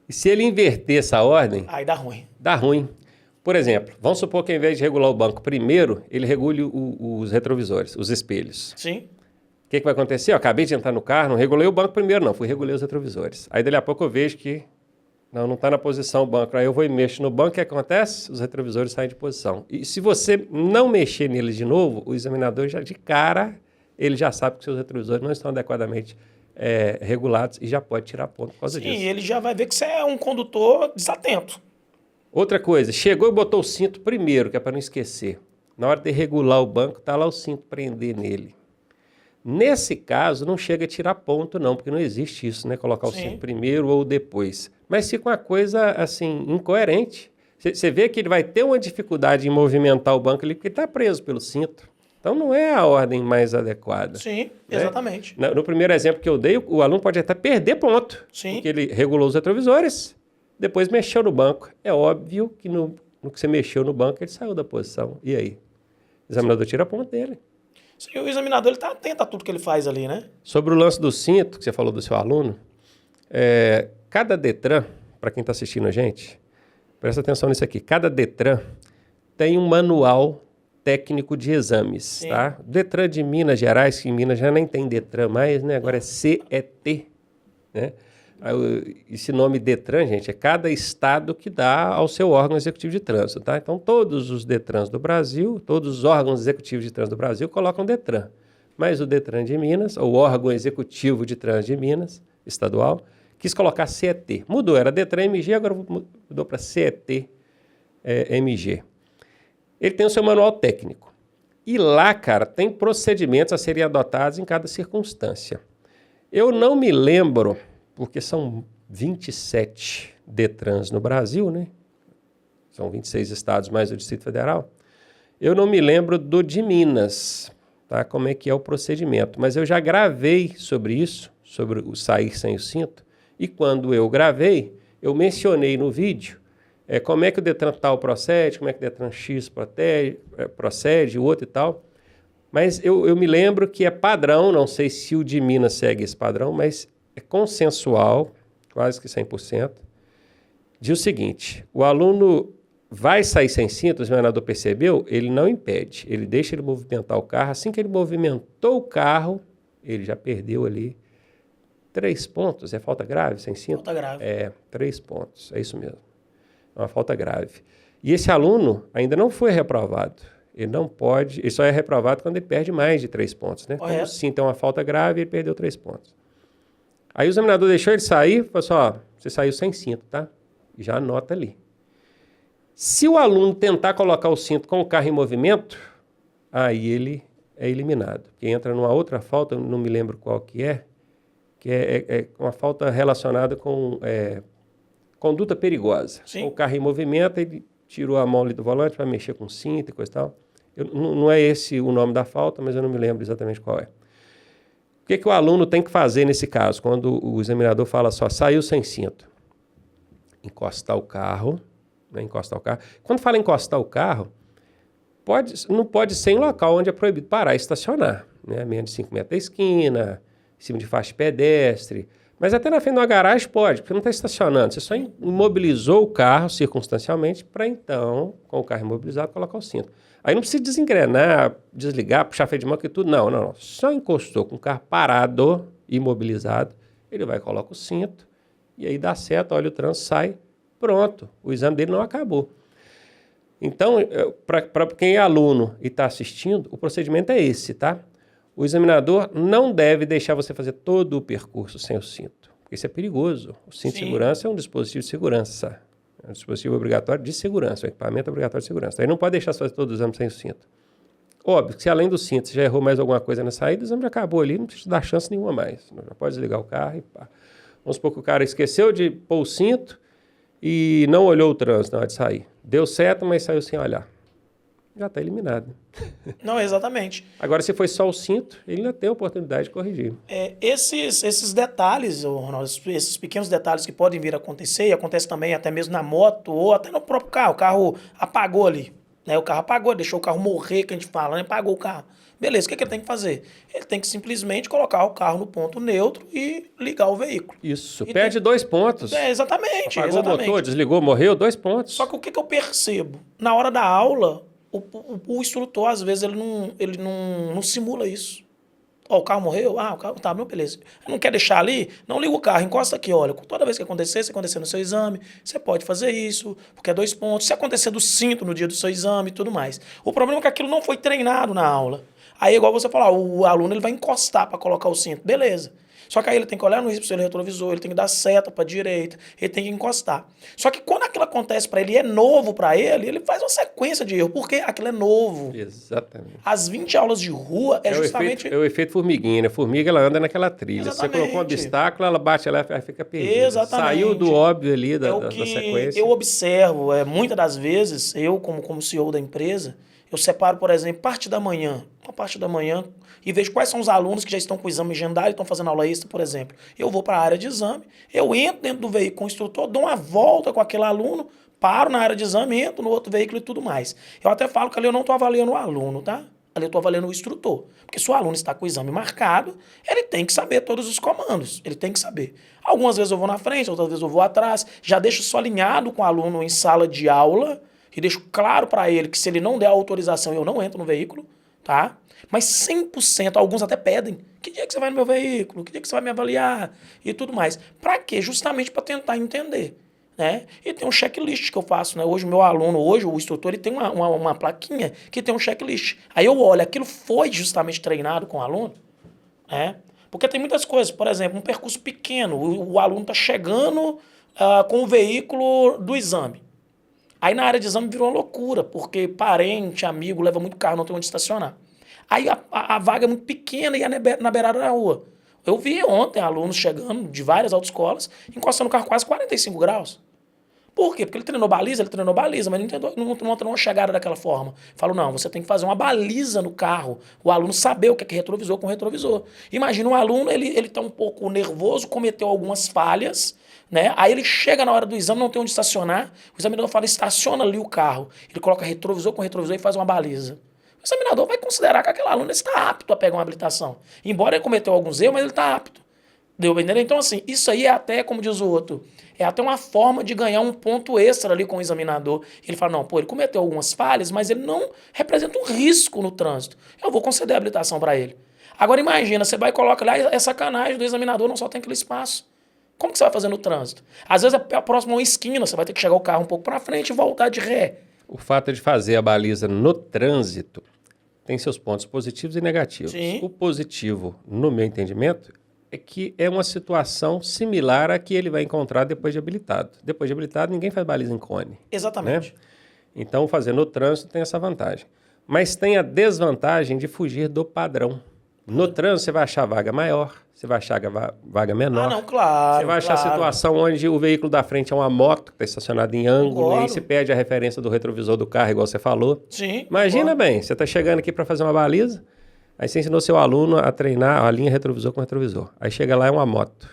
E se ele inverter essa ordem, Aí dá ruim. dá ruim. Por exemplo, vamos supor que ao invés de regular o banco primeiro, ele regule os retrovisores, os espelhos. Sim. O que vai acontecer? Eu acabei de entrar no carro, não regulei o banco primeiro, não. Regulei os retrovisores. Aí, dali a pouco, eu vejo que não está na posição o banco. Aí eu vou e mexo no banco, o que acontece? Os retrovisores saem de posição. E se você não mexer neles de novo, o examinador já de cara, ele já sabe que seus retrovisores não estão adequadamente regulados e já pode tirar ponto por causa disso. Sim, ele já vai ver que você é um condutor desatento. Outra coisa, chegou e botou o cinto primeiro, que é para não esquecer. Na hora de regular o banco, está lá o cinto, prender nele. Nesse caso, não chega a tirar ponto, não, porque não existe isso, né? Colocar o cinto primeiro ou depois. Mas fica uma coisa, assim, incoerente. Você vê que ele vai ter uma dificuldade em movimentar o banco ali, porque está preso pelo cinto. Então, não é a ordem mais adequada. Sim, né? exatamente. No primeiro exemplo que eu dei, o aluno pode até perder ponto. Sim. Porque ele regulou os retrovisores, depois mexeu no banco. É óbvio que no que você mexeu no banco, ele saiu da posição. E aí? O examinador tira ponto dele. Sim, o examinador ele tá atento a tudo que ele faz ali, né? Sobre o lance do cinto, que você falou do seu aluno, cada Detran, para quem está assistindo a gente, presta atenção nisso aqui, cada Detran tem um manual técnico de exames, Sim. tá? Detran de Minas Gerais, que em Minas já nem tem Detran mais, né? Agora é CET, né? Esse nome Detran, gente, é cada estado que dá ao seu órgão executivo de trânsito, tá? Então, todos os Detrans do Brasil, todos os órgãos executivos de trânsito do Brasil colocam Detran. Mas o Detran de Minas, ou o órgão executivo de trânsito de Minas, estadual, quis colocar CET. Mudou, era Detran MG, agora mudou para CET MG. Ele tem o seu manual técnico. E lá, cara, tem procedimentos a serem adotados em cada circunstância. Eu não me lembro, porque são 27 Detrans no Brasil, né? São 26 estados mais o Distrito Federal. Eu não me lembro do de Minas, tá? Como é que é o procedimento. Mas eu já gravei sobre isso, sobre o sair sem o cinto. E quando eu gravei, eu mencionei no vídeo como é que o Detran tal procede, como é que o Detran X procede, o outro e tal. Mas eu me lembro que é padrão, não sei se o de Minas segue esse padrão, mas é consensual, quase que 100%, diz o seguinte: o aluno vai sair sem cinto, o examinador percebeu, ele não impede, ele deixa ele movimentar o carro. Assim que ele movimentou o carro, ele já perdeu ali 3 pontos. É falta grave sem cinto? Falta grave. 3 pontos, é isso mesmo. É uma falta grave. E esse aluno ainda não foi reprovado. Ele não pode, ele só é reprovado quando ele perde mais de 3 pontos, né? Como o cinto é uma falta grave, ele perdeu 3 pontos. Aí o examinador deixou ele sair, falou assim, ó, você saiu sem cinto, tá? E já anota ali. Se o aluno tentar colocar o cinto com o carro em movimento, aí ele é eliminado. Porque entra numa outra falta, não me lembro qual que é uma falta relacionada com conduta perigosa. Sim. O carro em movimento, ele tirou a mão ali do volante para mexer com o cinto e coisa e tal. Não é esse o nome da falta, mas eu não me lembro exatamente qual é. O que o aluno tem que fazer nesse caso, quando o examinador fala só, saiu sem cinto? Encostar o carro, né? Encostar o carro. Quando fala encostar o carro, não pode ser em local onde é proibido parar e estacionar, né? Menos de 5 metros da esquina, em cima de faixa de pedestre. Mas até na frente de uma garagem pode, porque não está estacionando. Você só imobilizou o carro circunstancialmente para então, com o carro imobilizado, colocar o cinto. Aí não precisa desengrenar, desligar, puxar freio de mão e tudo. Não. Só encostou com o carro parado, imobilizado, ele vai e coloca o cinto, e aí dá certo, olha o trânsito, sai, pronto. O exame dele não acabou. Então, para quem é aluno e está assistindo, o procedimento é esse, tá? O examinador não deve deixar você fazer todo o percurso sem o cinto, porque isso é perigoso. O cinto de segurança é um dispositivo de segurança. É um dispositivo obrigatório de segurança, um equipamento obrigatório de segurança. Então, ele não pode deixar você fazer todo o exame sem o cinto. Óbvio que se além do cinto você já errou mais alguma coisa na saída, o exame já acabou ali, não precisa dar chance nenhuma mais. Já pode desligar o carro e pá. Vamos supor que o cara esqueceu de pôr o cinto e não olhou o trânsito na hora de sair. Deu certo, mas saiu sem olhar. Já está eliminado. Não, exatamente. Agora, se foi só o cinto, ele ainda tem a oportunidade de corrigir. Esses detalhes, Ronaldo, esses pequenos detalhes que podem vir a acontecer, e acontece também até mesmo na moto ou até no próprio carro. O carro apagou ali, né? O carro apagou, deixou o carro morrer, que a gente fala, né? Apagou o carro. Beleza, o que ele tem que fazer? Ele tem que simplesmente colocar o carro no ponto neutro e ligar o veículo. Isso, E perde 2 pontos. Exatamente, Apagou exatamente. o motor, desligou, morreu, 2 pontos. Só que o que eu percebo? Na hora da aula, o instrutor, às vezes, ele não simula isso. Ó, o carro morreu? Ah, o carro tá, não, beleza. Não quer deixar ali? Não liga o carro, encosta aqui, olha. Toda vez que acontecer, se acontecer no seu exame, você pode fazer isso, porque é 2 pontos. Se acontecer do cinto no dia do seu exame e tudo mais. O problema é que aquilo não foi treinado na aula. Aí, igual você falar, o aluno ele vai encostar para colocar o cinto. Beleza. Só que aí ele tem que olhar no espelho retrovisor, ele tem que dar seta para direita, ele tem que encostar. Só que quando aquilo acontece para ele e é novo para ele, ele faz uma sequência de erro, porque aquilo é novo. Exatamente. As 20 aulas de rua é justamente... É o efeito formiguinha, né? Formiga, ela anda naquela trilha. Exatamente. Você colocou um obstáculo, ela bate, ela fica perdida. Exatamente. Saiu do óbvio ali da que sequência. eu observo, muitas das vezes, eu como CEO da empresa, eu separo, por exemplo, uma parte da manhã, e vejo quais são os alunos que já estão com o exame agendado e estão fazendo aula extra, por exemplo. Eu vou para a área de exame, eu entro dentro do veículo com o instrutor, dou uma volta com aquele aluno, paro na área de exame, entro no outro veículo e tudo mais. Eu até falo que ali eu não estou avaliando o aluno, tá? Ali eu estou avaliando o instrutor. Porque se o aluno está com o exame marcado, ele tem que saber todos os comandos. Ele tem que saber. Algumas vezes eu vou na frente, outras vezes eu vou atrás. Já deixo só alinhado com o aluno em sala de aula e deixo claro para ele que se ele não der autorização, eu não entro no veículo, tá? Mas 100%, alguns até pedem. Que dia que você vai no meu veículo? Que dia que você vai me avaliar? E tudo mais. Para quê? Justamente para tentar entender. Né? E tem um checklist que eu faço, né? Hoje o meu aluno, o instrutor, ele tem uma plaquinha que tem um checklist. Aí eu olho, aquilo foi justamente treinado com o aluno, né? Porque tem muitas coisas, por exemplo, um percurso pequeno, o aluno está chegando com o veículo do exame. Aí na área de exame virou uma loucura, porque parente, amigo, leva muito carro, não tem onde estacionar. Aí a vaga é muito pequena e é na beirada da rua. Eu vi ontem alunos chegando de várias autoescolas, encostando o carro quase 45 graus. Por quê? Porque ele treinou baliza, mas não treinou uma chegada daquela forma. Falo, não, você tem que fazer uma baliza no carro, o aluno saber o que é retrovisor com retrovisor. Imagina um aluno, ele tá um pouco nervoso, cometeu algumas falhas, né? Aí ele chega na hora do exame, não tem onde estacionar, o examinador fala, estaciona ali o carro. Ele coloca retrovisor com retrovisor e faz uma baliza. O examinador vai considerar que aquele aluno está apto a pegar uma habilitação. Embora ele cometeu alguns erros, mas ele está apto. Deu bem? Então, assim, isso aí é até, como diz o outro, é até uma forma de ganhar um ponto extra ali com o examinador. Ele fala, não, pô, ele cometeu algumas falhas, mas ele não representa um risco no trânsito. Eu vou conceder a habilitação para ele. Agora, imagina, você vai e coloca lá, é sacanagem do examinador, não só tem aquele espaço. Como que você vai fazer no trânsito? Às vezes, a próxima esquina, você vai ter que chegar o carro um pouco para frente e voltar de ré. O fato de fazer a baliza no trânsito tem seus pontos positivos e negativos. Sim. O positivo, no meu entendimento, é que é uma situação similar à que ele vai encontrar depois de habilitado. Depois de habilitado, ninguém faz baliza em cone. Exatamente. Né? Então, fazer no trânsito tem essa vantagem. Mas tem a desvantagem de fugir do padrão. No trânsito, você vai achar vaga maior, você vai achar vaga menor. Ah, não, claro. Você vai achar a situação onde o veículo da frente é uma moto que está estacionada em ângulo, e aí você perde a referência do retrovisor do carro, igual você falou. Sim. Imagina bem, você está chegando aqui para fazer uma baliza, aí você ensinou seu aluno a treinar a linha retrovisor com retrovisor. Aí chega lá, é uma moto.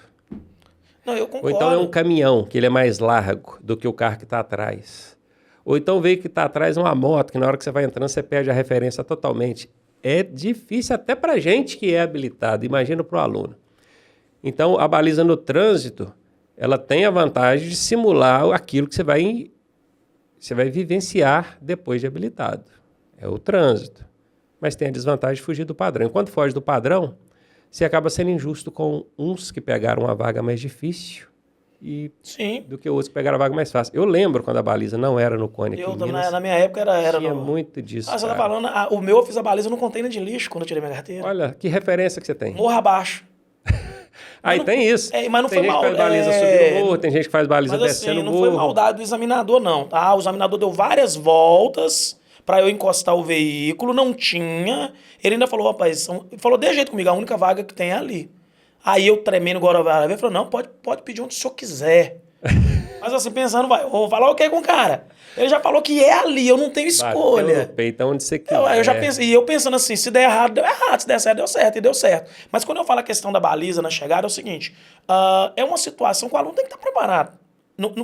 Não, eu concordo. Ou então é um caminhão, que ele é mais largo do que o carro que está atrás. Ou então o veículo que está atrás é uma moto, que na hora que você vai entrando, você perde a referência totalmente. É difícil até para a gente que é habilitado, imagina para o aluno. Então, a baliza no trânsito, ela tem a vantagem de simular aquilo que você vai vivenciar depois de habilitado. É o trânsito. Mas tem a desvantagem de fugir do padrão. Enquanto foge do padrão, você acaba sendo injusto com uns que pegaram uma vaga mais difícil do que outros que pegaram a vaga mais fácil. Eu lembro quando a baliza não era no cone aqui em Minas. Na minha época era tinha muito disso. Você tá falando, o meu eu fiz a baliza no container de lixo quando eu tirei minha carteira. Olha, que referência que você tem. Morro abaixo. Aí tem isso. Mas não tem foi gente mal. que faz baliza subindo o morro, tem gente que faz baliza descendo o morro. Não foi maldade do examinador, não, tá? O examinador deu várias voltas pra eu encostar o veículo, não tinha. Ele ainda falou, rapaz, falou de jeito comigo, a única vaga que tem é ali. Aí eu tremendo agora, ele falou, não, pode pedir onde o senhor quiser. Mas assim, pensando, vou falar o que com o cara? Ele já falou que é ali, eu não tenho escolha. Bateu no peito onde você quiser. Eu já pensei, e eu pensando assim, se der errado, deu errado, se der certo, deu certo, e deu certo. Mas quando eu falo a questão da baliza na chegada, é o seguinte, é uma situação que o aluno tem que estar preparado.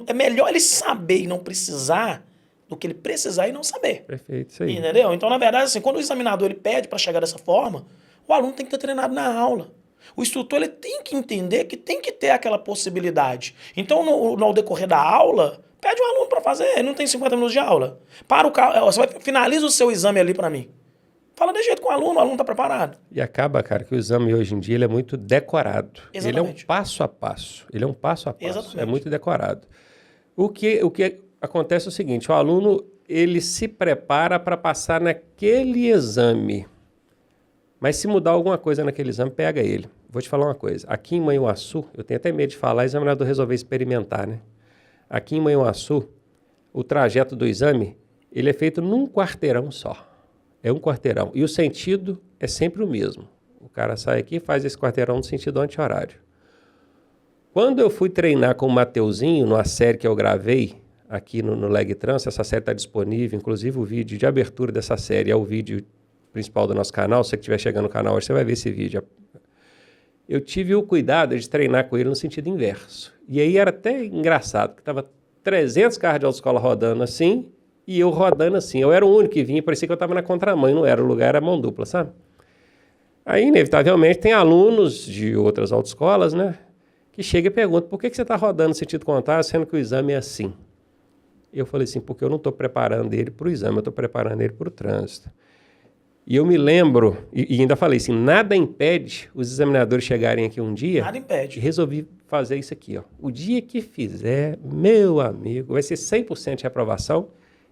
É melhor ele saber e não precisar do que ele precisar e não saber. Perfeito, isso aí. Entendeu? Então, na verdade, assim, quando o examinador ele pede para chegar dessa forma, o aluno tem que ter treinado na aula. O instrutor ele tem que entender que tem que ter aquela possibilidade. Então, no decorrer da aula, pede o aluno para fazer. Ele não tem 50 minutos de aula. Para o carro, finaliza o seu exame ali para mim. Fala de jeito com o aluno está preparado. E acaba, cara, que o exame hoje em dia ele é muito decorado. Exatamente. Ele é um passo a passo. Ele é um passo a passo. Exatamente. É muito decorado. O que acontece é o seguinte, o aluno ele se prepara para passar naquele exame. Mas se mudar alguma coisa naquele exame, pega ele. Vou te falar uma coisa. Aqui em Manhuaçu, eu tenho até medo de falar, o examinador resolveu experimentar, né? Aqui em Manhuaçu, o trajeto do exame, ele é feito num quarteirão só. É um quarteirão. E o sentido é sempre o mesmo. O cara sai aqui e faz esse quarteirão no sentido anti-horário. Quando eu fui treinar com o Mateuzinho, numa série que eu gravei aqui no Leg Trans, essa série está disponível, inclusive o vídeo de abertura dessa série é o vídeo principal do nosso canal. Se você estiver chegando no canal hoje, você vai ver esse vídeo. Eu tive o cuidado de treinar com ele no sentido inverso. E aí era até engraçado, porque estava 300 carros de autoescola rodando assim, e eu rodando assim. Eu era o único que vinha, parecia que eu estava na contramão, não era, o lugar era mão dupla, sabe? Aí, inevitavelmente, tem alunos de outras autoescolas, né, que chegam e perguntam, por que você está rodando no sentido contrário, sendo que o exame é assim? Eu falei assim, porque eu não estou preparando ele para o exame, eu estou preparando ele para o trânsito. E eu me lembro, e ainda falei assim, nada impede os examinadores chegarem aqui um dia... Nada impede. E resolvi fazer isso aqui, ó. O dia que fizer, meu amigo, vai ser 100% de reprovação.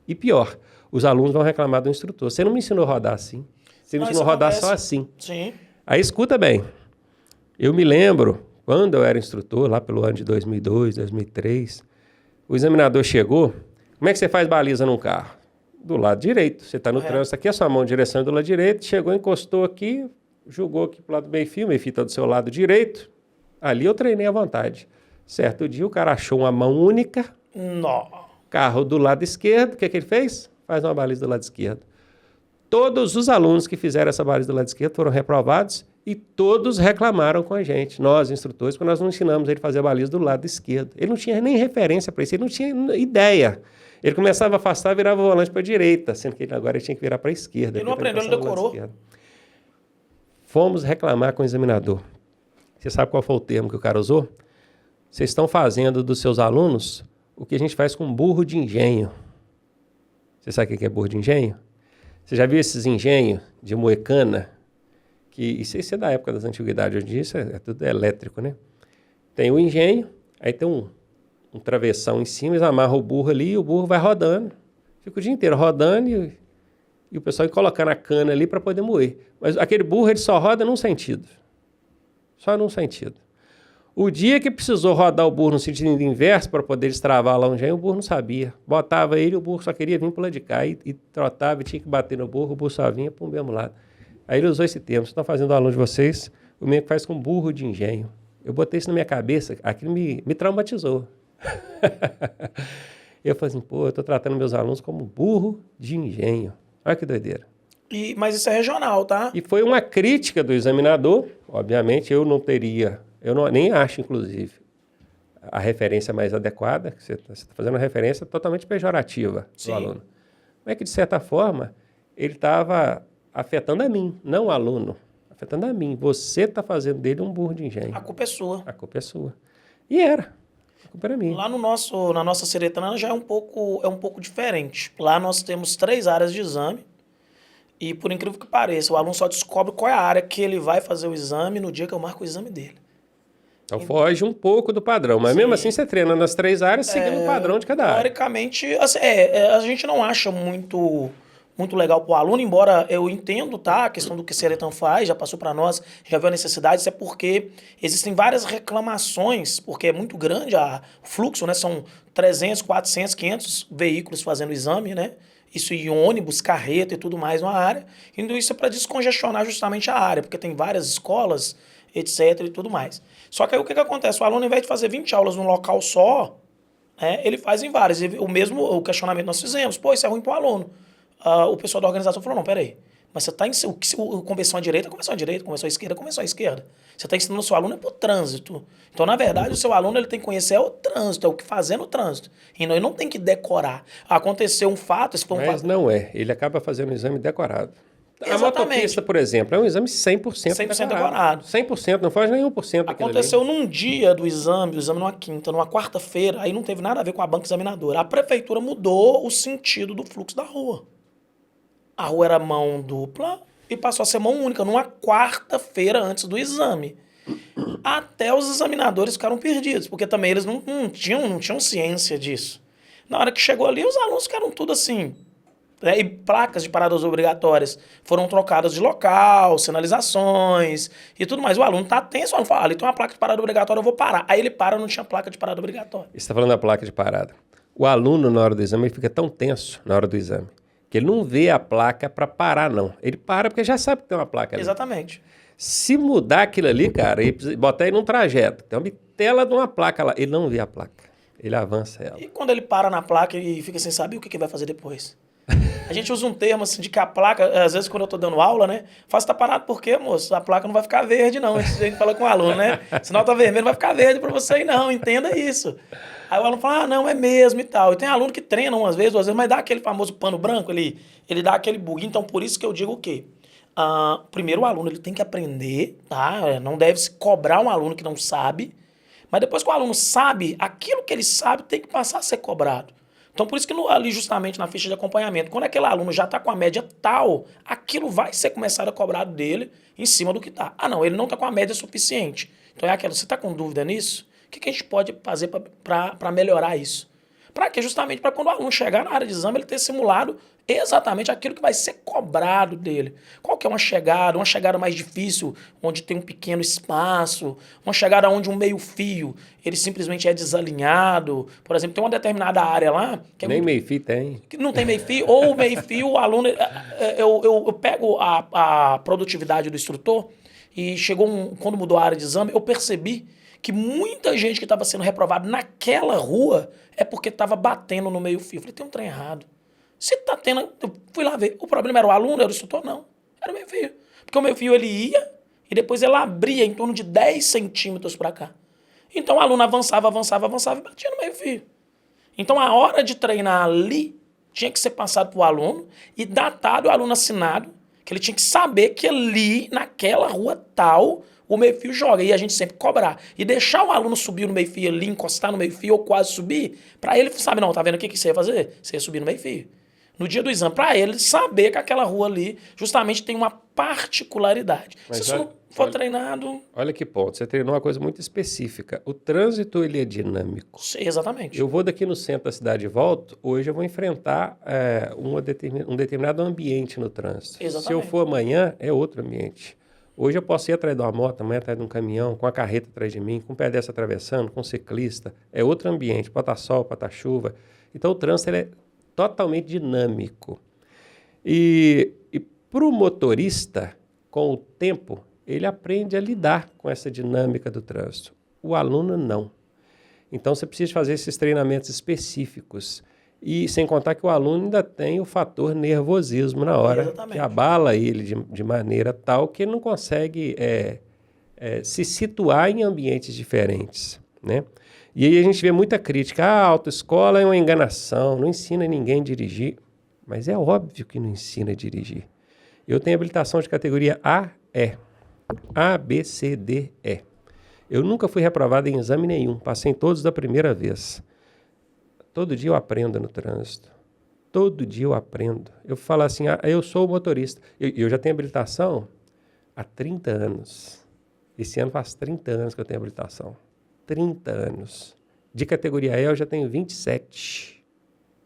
E pior, os alunos vão reclamar do instrutor. Você não me ensinou a rodar assim. Você me ensinou a rodar só assim. Sim. Aí escuta bem. Eu me lembro, quando eu era instrutor, lá pelo ano de 2002, 2003, o examinador chegou. Como é que você faz baliza num carro? Do lado direito. Você está no trânsito aqui, a sua mão de direção é do lado direito, chegou, encostou aqui, jogou aqui para o lado do meio-fio está do seu lado direito. Ali eu treinei à vontade. Certo dia o cara achou uma mão única, carro do lado esquerdo, o que ele fez? Faz uma baliza do lado esquerdo. Todos os alunos que fizeram essa baliza do lado esquerdo foram reprovados e todos reclamaram com a gente, nós instrutores, porque nós não ensinamos ele a fazer a baliza do lado esquerdo. Ele não tinha nem referência para isso, ele não tinha ideia. Ele começava a afastar e virava o volante para a direita, sendo que ele agora tinha que virar para a esquerda. Ele não aprendeu, ele decorou. Fomos reclamar com o examinador. Você sabe qual foi o termo que o cara usou? Vocês estão fazendo dos seus alunos o que a gente faz com burro de engenho. Você sabe o que é burro de engenho? Você já viu esses engenhos de moecana? Isso é da época das antiguidades. Hoje em dia isso é tudo elétrico, né? Tem o engenho, aí tem um travessão em cima, eles amarram o burro ali e o burro vai rodando. Fica o dia inteiro rodando e o pessoal colocando a cana ali para poder moer. Mas aquele burro ele só roda num sentido. Só num sentido. O dia que precisou rodar o burro no sentido inverso para poder destravar lá o engenho, o burro não sabia. Botava ele, o burro só queria vir para lá de cá e trotava e tinha que bater no burro, o burro só vinha para o mesmo lado. Aí ele usou esse termo. Vocês estão fazendo o aluno de vocês, o mesmo que faz com burro de engenho. Eu botei isso na minha cabeça, aquilo me traumatizou. Eu falei assim, eu estou tratando meus alunos como burro de engenho. Olha que doideira. Mas isso é regional, tá? E foi uma crítica do examinador. Obviamente, eu nem acho, inclusive, a referência mais adequada, que você está fazendo uma referência totalmente pejorativa do aluno. Mas é que, de certa forma, ele estava afetando a mim, não o aluno. Afetando a mim. Você está fazendo dele um burro de engenho. A culpa é sua. A culpa é sua. E era. A culpa era minha. Lá na nossa Seretana já é um pouco diferente. Lá nós temos 3 áreas de exame. E, por incrível que pareça, o aluno só descobre qual é a área que ele vai fazer o exame no dia que eu marco o exame dele. Então foge um pouco do padrão, mas mesmo assim você treina nas 3 áreas seguindo o padrão de cada área. Teoricamente, assim, a gente não acha muito legal para o aluno, embora eu entendo, tá? A questão do que o Seretan faz, já passou para nós, já viu a necessidade, isso é porque existem várias reclamações, porque é muito grande o fluxo, né? São 300, 400, 500 veículos fazendo o exame, né? isso em ônibus, carreta e tudo mais numa área. Indo isso é para descongestionar justamente a área, porque tem várias escolas, etc. e tudo mais. Só que aí o que acontece? O aluno, ao invés de fazer 20 aulas num local só, né, ele faz em várias. O questionamento nós fizemos, pô, isso é ruim para o aluno. O pessoal da organização falou, não, peraí, mas você está conversão à direita, conversão à direita, conversão à esquerda, conversão à esquerda. Você está ensinando o seu aluno para o trânsito. Então, na verdade, o seu aluno ele tem que conhecer o trânsito, é o que fazer no trânsito. E não, ele não tem que decorar. Aconteceu um fato... Esse foi um Mas fato. não é. Ele acaba fazendo um exame decorado. A Exatamente. motopista, por exemplo, é um exame 100% 100% decorado. 100%, não faz nenhum por cento daquilo ali. Aconteceu num dia do exame, o exame numa quinta, numa quarta-feira, aí não teve nada a ver com a banca examinadora. A prefeitura mudou o sentido do fluxo da rua. A rua era mão dupla e passou a ser mão única numa quarta-feira antes do exame. Até os examinadores ficaram perdidos, porque também eles não tinham ciência disso. Na hora que chegou ali, os alunos ficaram tudo assim. Né? E placas de paradas obrigatórias foram trocadas de local, sinalizações e tudo mais. O aluno tá tenso, o aluno fala, ali tem uma placa de parada obrigatória, eu vou parar. Aí ele para, não tinha placa de parada obrigatória. Você está falando da placa de parada. O aluno, na hora do exame, ele fica tão tenso na hora do exame, que ele não vê a placa para parar, não. Ele para porque já sabe que tem uma placa ali. Exatamente. Se mudar aquilo ali, cara, e botar ele num trajeto, tem uma bitela de uma placa lá, ele não vê a placa. Ele avança ela. E quando ele para na placa e fica sem saber o que vai fazer depois? A gente usa um termo assim de que a placa, às vezes quando eu tô dando aula, né? Faz tá parado por quê, moço? A placa não vai ficar verde, não. A gente fala com o aluno, né? Sinal tá vermelho, não vai ficar verde pra você aí, não. Entenda isso. Aí o aluno fala, não, é mesmo e tal. E tem aluno que treina umas vezes, duas vezes, mas dá aquele famoso pano branco, ele dá aquele bug. Então, por isso que eu digo o quê? Primeiro, o aluno ele tem que aprender, tá? Não deve se cobrar um aluno que não sabe. Mas depois que o aluno sabe, aquilo que ele sabe tem que passar a ser cobrado. Então, por isso que ali justamente na ficha de acompanhamento, quando aquele aluno já está com a média tal, aquilo vai ser começado a cobrar dele em cima do que está. Não, ele não está com a média suficiente. Então é aquilo, você está com dúvida nisso? O que a gente pode fazer para melhorar isso? Para quê? Justamente para quando o aluno chegar na área de exame, ele ter simulado exatamente aquilo que vai ser cobrado dele. Qual que é uma chegada mais difícil, onde tem um pequeno espaço, uma chegada onde um meio fio, ele simplesmente é desalinhado. Por exemplo, tem uma determinada área lá... Que é Nem meio fio tem. Que não tem meio fio, ou o meio fio, o aluno... Eu pego a produtividade do instrutor e quando mudou a área de exame, eu percebi que muita gente que estava sendo reprovada naquela rua é porque estava batendo no meio fio. Eu falei, tem um trem errado. Se tá tendo... Eu fui lá ver. O problema era o aluno, era o instrutor? Não. Era o meio fio. Porque o meio fio ele ia e depois ele abria em torno de 10 centímetros para cá. Então o aluno avançava e batia no meio fio. Então a hora de treinar ali tinha que ser passado para o aluno e datado o aluno assinado, que ele tinha que saber que ali, naquela rua tal, o meio-fio joga. E a gente sempre cobrar. E deixar o aluno subir no meio-fio ali, encostar no meio-fio ou quase subir, para ele saber, não, tá vendo o que você ia fazer? Você ia subir no meio-fio. No dia do exame, para ele saber que aquela rua ali justamente tem uma particularidade. Mas se isso não for treinado... Olha que ponto, você treinou uma coisa muito específica. O trânsito, ele é dinâmico. Exatamente. Eu vou daqui no centro da cidade e volto, hoje eu vou enfrentar um determinado ambiente no trânsito. Exatamente. Se eu for amanhã, é outro ambiente. Hoje eu posso ir atrás de uma moto, amanhã atrás de um caminhão, com a carreta atrás de mim, com o pedestre atravessando, com um ciclista. É outro ambiente, pode estar sol, pode estar chuva. Então o trânsito ele é totalmente dinâmico. E para o motorista, com o tempo, ele aprende a lidar com essa dinâmica do trânsito. O aluno não. Então você precisa fazer esses treinamentos específicos. E sem contar que o aluno ainda tem o fator nervosismo na hora, Exatamente. que abala ele de maneira tal que ele não consegue se situar em ambientes diferentes, né? E aí a gente vê muita crítica. A autoescola é uma enganação, não ensina ninguém a dirigir. Mas é óbvio que não ensina a dirigir. Eu tenho habilitação de categoria AE. A, B, C, D, E. Eu nunca fui reprovado em exame nenhum. Passei em todos da primeira vez. Todo dia eu aprendo no trânsito. Todo dia eu aprendo. Eu falo assim, eu sou o motorista. Eu já tenho habilitação há 30 anos. Esse ano faz 30 anos que eu tenho habilitação. 30 anos. De categoria E eu já tenho 27.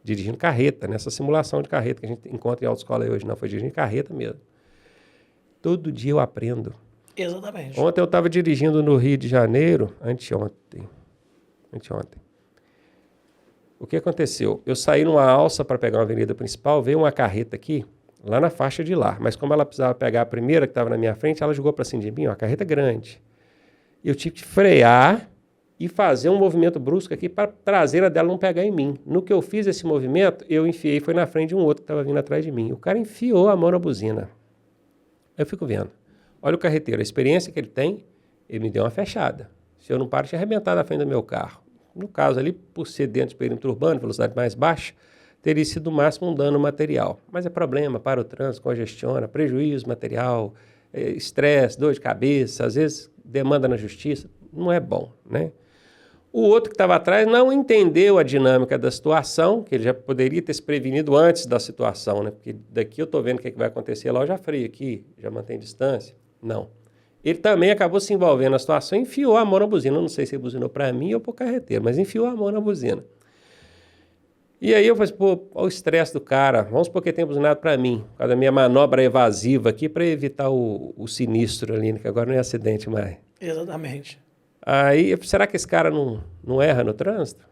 Dirigindo carreta, nessa simulação de carreta que a gente encontra em autoescola hoje. Não, foi dirigindo carreta mesmo. Todo dia eu aprendo. Exatamente. Ontem eu estava dirigindo no Rio de Janeiro, anteontem. O que aconteceu? Eu saí numa alça para pegar uma avenida principal, veio uma carreta aqui, lá na faixa de lá. Mas como ela precisava pegar a primeira que estava na minha frente, ela jogou para cima de mim, uma carreta grande. Eu tive que frear e fazer um movimento brusco aqui para a traseira dela não pegar em mim. No que eu fiz esse movimento, eu enfiei, foi na frente de um outro que estava vindo atrás de mim. O cara enfiou a mão na buzina. Eu fico vendo. Olha o carreteiro, a experiência que ele tem, ele me deu uma fechada. Se eu não paro, tinha arrebentado a frente do meu carro. No caso ali, por ser dentro de perímetro urbano, velocidade mais baixa, teria sido no máximo um dano material. Mas é problema, para o trânsito, congestiona, prejuízo material, estresse, dor de cabeça, às vezes demanda na justiça. Não é bom, né? O outro que estava atrás não entendeu a dinâmica da situação, que ele já poderia ter se prevenido antes da situação, né? Porque daqui eu estou vendo o que vai acontecer lá, eu já freio aqui, já mantém distância. Não. Ele também acabou se envolvendo na situação e enfiou a mão na buzina. Eu não sei se ele buzinou para mim ou para o carreteiro, mas enfiou a mão na buzina. E aí eu falei, pô, olha o estresse do cara. Vamos supor que ele tenha buzinado para mim, por causa da minha manobra evasiva aqui, para evitar o sinistro ali, né? Que agora não é acidente mais. Exatamente. Aí, será que esse cara não erra no trânsito?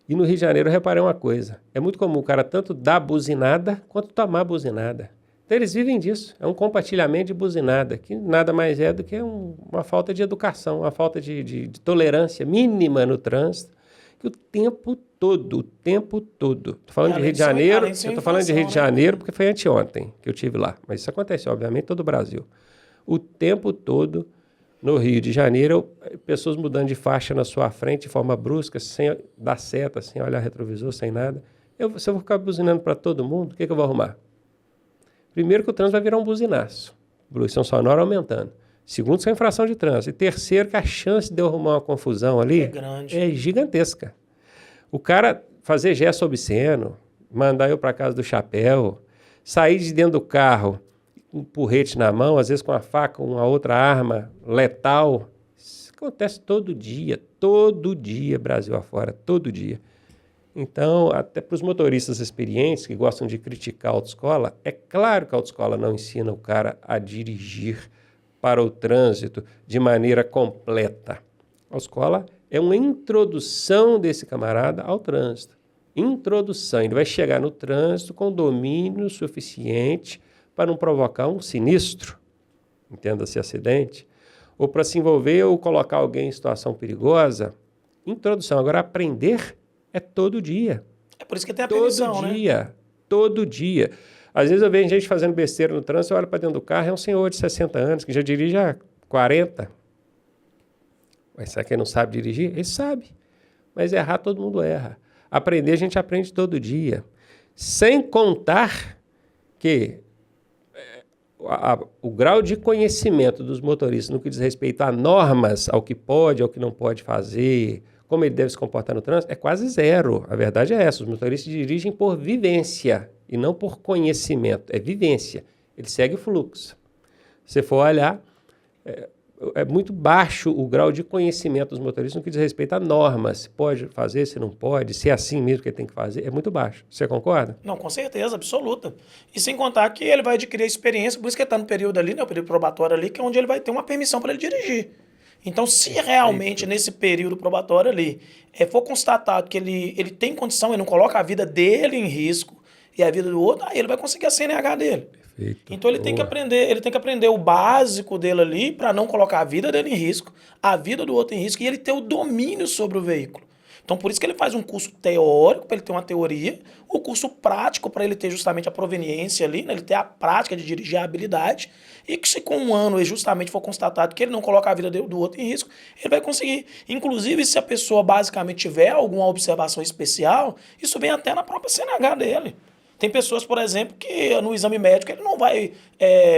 E no Rio de Janeiro eu reparei uma coisa. É muito comum o cara tanto dar buzinada quanto tomar buzinada. Então eles vivem disso. É um compartilhamento de buzinada, que nada mais é do que uma falta de educação, uma falta de tolerância mínima no trânsito, que o tempo todo. Estou falando de Rio de Janeiro, eu estou falando de Rio de Janeiro porque foi anteontem que eu estive lá. Mas isso acontece, obviamente, em todo o Brasil. O tempo todo, no Rio de Janeiro, pessoas mudando de faixa na sua frente de forma brusca, sem dar seta, sem olhar retrovisor, sem nada. Se eu vou ficar buzinando para todo mundo, o que eu vou arrumar? Primeiro que o trânsito vai virar um buzinaço. Poluição sonora aumentando. Segundo, que é infração de trânsito. E terceiro, que a chance de eu arrumar uma confusão ali é gigantesca. O cara fazer gesto obsceno, mandar eu para casa do chapéu, sair de dentro do carro com um porrete na mão, às vezes com uma faca, uma outra arma letal. Isso acontece todo dia, Brasil afora, todo dia. Então, até para os motoristas experientes que gostam de criticar a autoescola, é claro que a autoescola não ensina o cara a dirigir para o trânsito de maneira completa. A autoescola é uma introdução desse camarada ao trânsito. Introdução. Ele vai chegar no trânsito com domínio suficiente para não provocar um sinistro, entenda-se acidente, ou para se envolver ou colocar alguém em situação perigosa. Introdução. Agora, aprender é todo dia. É por isso que tem a permissão, Todo dia. Às vezes eu vejo gente fazendo besteira no trânsito, eu olho para dentro do carro, é um senhor de 60 anos, que já dirige há 40. Mas será que ele não sabe dirigir? Ele sabe. Mas errar, todo mundo erra. Aprender, a gente aprende todo dia. Sem contar que o grau de conhecimento dos motoristas no que diz respeito a normas, ao que pode, ao que não pode fazer, como ele deve se comportar no trânsito, é quase zero. A verdade é essa, os motoristas dirigem por vivência e não por conhecimento, é vivência. Ele segue o fluxo. Se você for olhar, é muito baixo o grau de conhecimento dos motoristas no que diz respeito a normas, se pode fazer, se não pode, se é assim mesmo que ele tem que fazer, é muito baixo. Você concorda? Não, com certeza, absoluta. E sem contar que ele vai adquirir experiência, por isso que ele está no período ali, né, o período probatório ali, que é onde ele vai ter uma permissão para ele dirigir. Então, se realmente nesse período probatório ali for constatado que ele tem condição, ele não coloca a vida dele em risco e a vida do outro, aí ele vai conseguir a CNH dele. Perfeito. Então ele tem que aprender o básico dele ali para não colocar a vida dele em risco, a vida do outro em risco e ele ter o domínio sobre o veículo. Então, por isso que ele faz um curso teórico, para ele ter uma teoria, o curso prático, para ele ter justamente a proveniência ali, né? Ele ter a prática de dirigir, a habilidade, e que se com um ano ele justamente for constatado que ele não coloca a vida do outro em risco, ele vai conseguir. Inclusive, se a pessoa basicamente tiver alguma observação especial, isso vem até na própria CNH dele. Tem pessoas, por exemplo, que no exame médico ele não vai...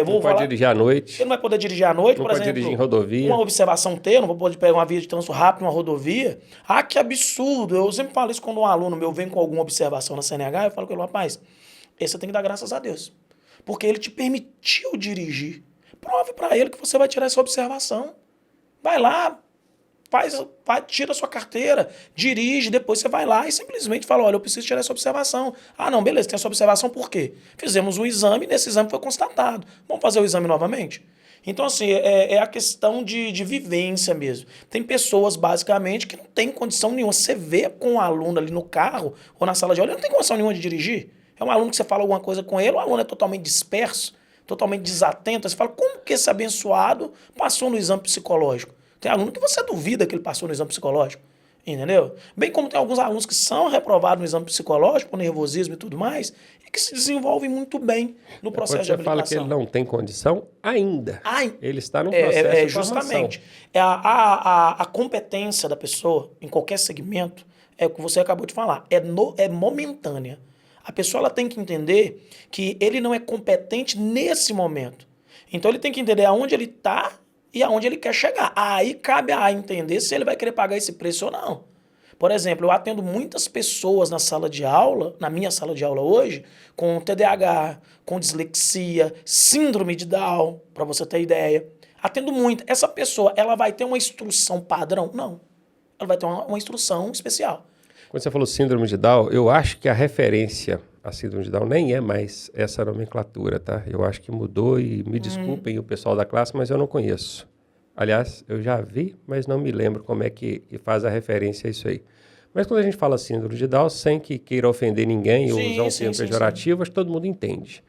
não pode dirigir à noite. Ele não vai poder dirigir à noite, não por exemplo. Não pode dirigir em rodovia. Uma observação eu não vou poder pegar uma via de trânsito rápido numa rodovia. Ah, que absurdo. Eu sempre falo isso quando um aluno meu vem com alguma observação na CNH, eu falo com ele, rapaz, você tem que dar graças a Deus. Porque ele te permitiu dirigir. Prove para ele que você vai tirar essa observação. Vai lá, tira a sua carteira, dirige, depois você vai lá e simplesmente fala, olha, eu preciso tirar essa observação. Ah, não, beleza, tem essa observação por quê? Fizemos um exame e nesse exame foi constatado. Vamos fazer o exame novamente? Então, assim, é a questão de vivência mesmo. Tem pessoas, basicamente, que não têm condição nenhuma. Você vê com o aluno ali no carro ou na sala de aula, ele não tem condição nenhuma de dirigir. É um aluno que você fala alguma coisa com ele, o aluno é totalmente disperso, totalmente desatento. Aí você fala, como que esse abençoado passou no exame psicológico? Tem aluno que você duvida que ele passou no exame psicológico. Entendeu? Bem como tem alguns alunos que são reprovados no exame psicológico, por nervosismo e tudo mais, e que se desenvolvem muito bem no processo de Quando você fala que habilitação. ele não tem condição, ainda. Ai, Ele está num processo de formação. justamente. A competência da pessoa, em qualquer segmento, é o que você acabou de falar, é momentânea. A pessoa ela tem que entender que ele não é competente nesse momento. Então ele tem que entender aonde ele está e aonde ele quer chegar. Aí cabe a entender se ele vai querer pagar esse preço ou não. Por exemplo, eu atendo muitas pessoas na sala de aula, na minha sala de aula hoje, com TDAH, com dislexia, síndrome de Down, para você ter ideia. Atendo muito. Essa pessoa, ela vai ter uma instrução padrão? Não. Ela vai ter uma instrução especial. Quando você falou síndrome de Down, eu acho que a referência à síndrome de Down nem é mais essa nomenclatura, tá? Eu acho que mudou e me desculpem o pessoal da classe, mas eu não conheço. Aliás, eu já vi, mas não me lembro como é que faz a referência a isso aí. Mas quando a gente fala síndrome de Down, sem que queira ofender ninguém ou usar um termo pejorativo, acho que todo mundo entende.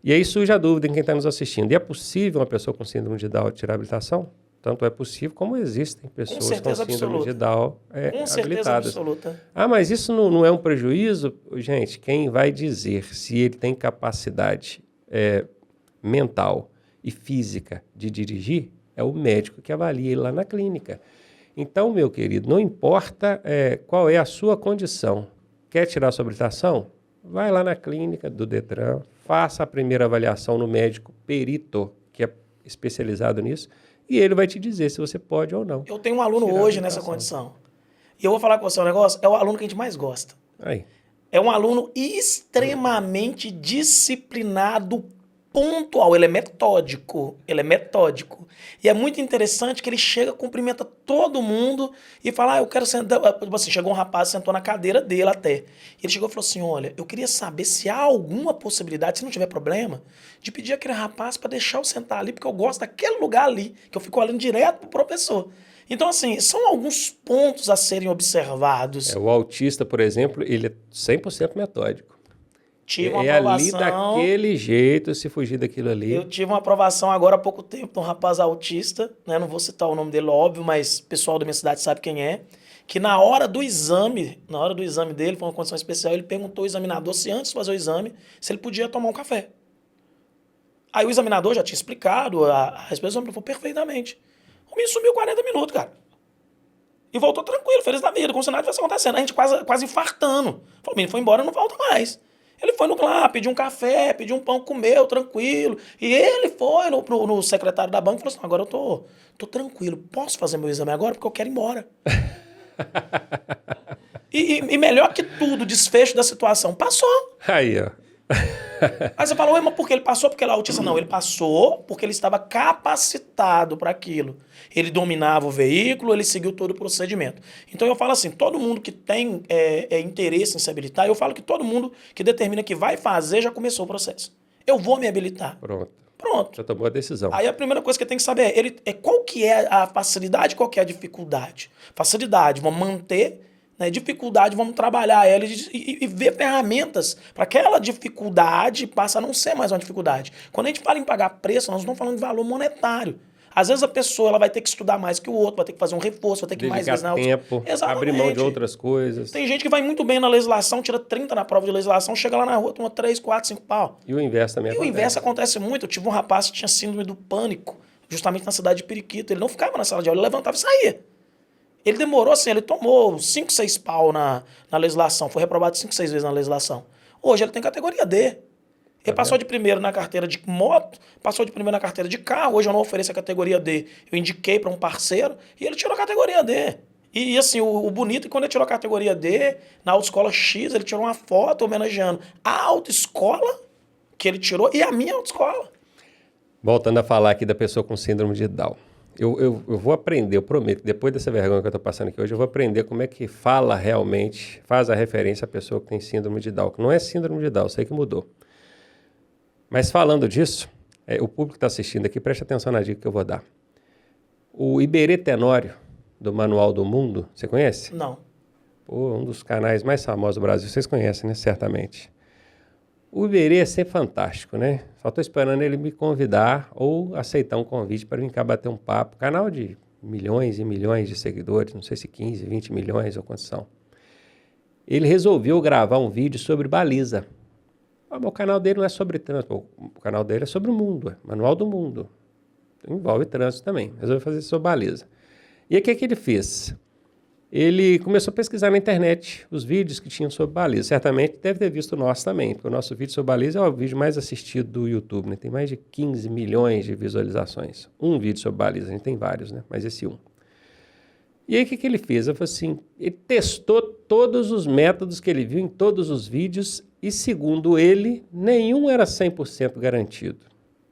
E aí surge a dúvida em quem está nos assistindo. E é possível uma pessoa com síndrome de Down tirar habilitação? Tanto é possível como existem pessoas com síndrome de Down com certeza habilitadas. absoluta. Ah, mas isso não é um prejuízo? Gente, quem vai dizer se ele tem capacidade mental e física de dirigir é o médico que avalia ele lá na clínica. Então, meu querido, não importa qual é a sua condição. Quer tirar sua habilitação? Vai lá na clínica do Detran, faça a primeira avaliação no médico perito, que é especializado nisso, e ele vai te dizer se você pode ou não. Eu tenho um aluno hoje nessa condição. E eu vou falar com você um negócio, é o aluno que a gente mais gosta. Aí. É um aluno extremamente disciplinado, pontual. Ele é metódico. E é muito interessante que ele chega, cumprimenta todo mundo e fala, eu quero sentar. Tipo assim, chegou um rapaz, sentou na cadeira dele até. E ele chegou e falou assim, olha, eu queria saber se há alguma possibilidade, se não tiver problema, de pedir aquele rapaz para deixar eu sentar ali, porque eu gosto daquele lugar ali, que eu fico olhando direto pro professor. Então, assim, são alguns pontos a serem observados. O autista, por exemplo, ele é 100% metódico. Tive uma aprovação, ali aprovação. daquele jeito, se fugir daquilo ali. Eu tive uma aprovação agora há pouco tempo de um rapaz autista, né? Não vou citar o nome dele, óbvio, mas o pessoal da minha cidade sabe quem é. Que na hora do exame dele, foi uma condição especial, ele perguntou ao examinador se antes de fazer o exame, se ele podia tomar um café. Aí o examinador já tinha explicado a respeito do exame, falou perfeitamente. O menino sumiu 40 minutos, cara. E voltou tranquilo, feliz da vida, como se nada tivesse acontecendo. A gente quase infartando. Falou, o menino foi embora, não volta mais. Ele foi no lá, pediu um café, pediu um pão, comeu, tranquilo. E ele foi no secretário da banca e falou assim, agora eu tô tranquilo, posso fazer meu exame agora porque eu quero ir embora. e melhor que tudo, desfecho da situação, passou. Aí, ó. Aí você fala, mas por que ele passou? Porque ele é autista? Não, ele passou porque ele estava capacitado para aquilo. Ele dominava o veículo, ele seguiu todo o procedimento. Então eu falo assim, todo mundo que tem interesse em se habilitar, eu falo que todo mundo que determina que vai fazer já começou o processo. Eu vou me habilitar. Pronto. Já tomou a decisão. Aí a primeira coisa que tem que saber qual que é a facilidade e qual que é a dificuldade. Facilidade, vamos manter... dificuldade, vamos trabalhar ela e ver ferramentas para que aquela dificuldade passe a não ser mais uma dificuldade. Quando a gente fala em pagar preço, nós não estamos falando de valor monetário. Às vezes a pessoa ela vai ter que estudar mais que o outro, vai ter que fazer um reforço, vai ter que ir mais vezes na tempo, abrir mão de outras coisas. Tem gente que vai muito bem na legislação, tira 30 na prova de legislação, chega lá na rua, toma 3, 4, 5 pau. E o inverso também acontece. E o inverso acontece muito. Eu tive um rapaz que tinha síndrome do pânico, justamente na cidade de Periquito. Ele não ficava na sala de aula, ele levantava e saía. Ele demorou assim, ele tomou 5, 6 pau na legislação, foi reprovado 5, 6 vezes na legislação. Hoje ele tem categoria D. Ele passou de primeiro na carteira de moto, passou de primeiro na carteira de carro, hoje eu não ofereço a categoria D. Eu indiquei para um parceiro e ele tirou a categoria D. E assim, o bonito é que quando ele tirou a categoria D, na autoescola X, ele tirou uma foto homenageando a autoescola que ele tirou e a minha autoescola. Voltando a falar aqui da pessoa com síndrome de Down. Eu vou aprender, eu prometo, depois dessa vergonha que eu estou passando aqui hoje, eu vou aprender como é que fala realmente, faz a referência à pessoa que tem síndrome de Down, que não é síndrome de Down, sei que mudou. Mas falando disso, o público que está assistindo aqui, preste atenção na dica que eu vou dar. O Iberê Tenório, do Manual do Mundo, você conhece? Não. Pô, um dos canais mais famosos do Brasil, vocês conhecem, né? Certamente. O Iberê é sempre fantástico, né? Só estou esperando ele me convidar ou aceitar um convite para vir cá bater um papo. Canal de milhões e milhões de seguidores, não sei se 15, 20 milhões ou quantos são. Ele resolveu gravar um vídeo sobre baliza. O canal dele não é sobre trânsito, o canal dele é sobre o mundo, é Manual do Mundo. Envolve trânsito também, resolveu fazer sobre baliza. E aí o que ele fez? Ele começou a pesquisar na internet os vídeos que tinham sobre baliza. Certamente deve ter visto o nosso também, porque o nosso vídeo sobre baliza é o vídeo mais assistido do YouTube, né? Tem mais de 15 milhões de visualizações. Um vídeo sobre baliza, a gente tem vários, né? Mas esse um. E aí o que ele fez? Eu falei assim, ele testou todos os métodos que ele viu em todos os vídeos e, segundo ele, nenhum era 100% garantido.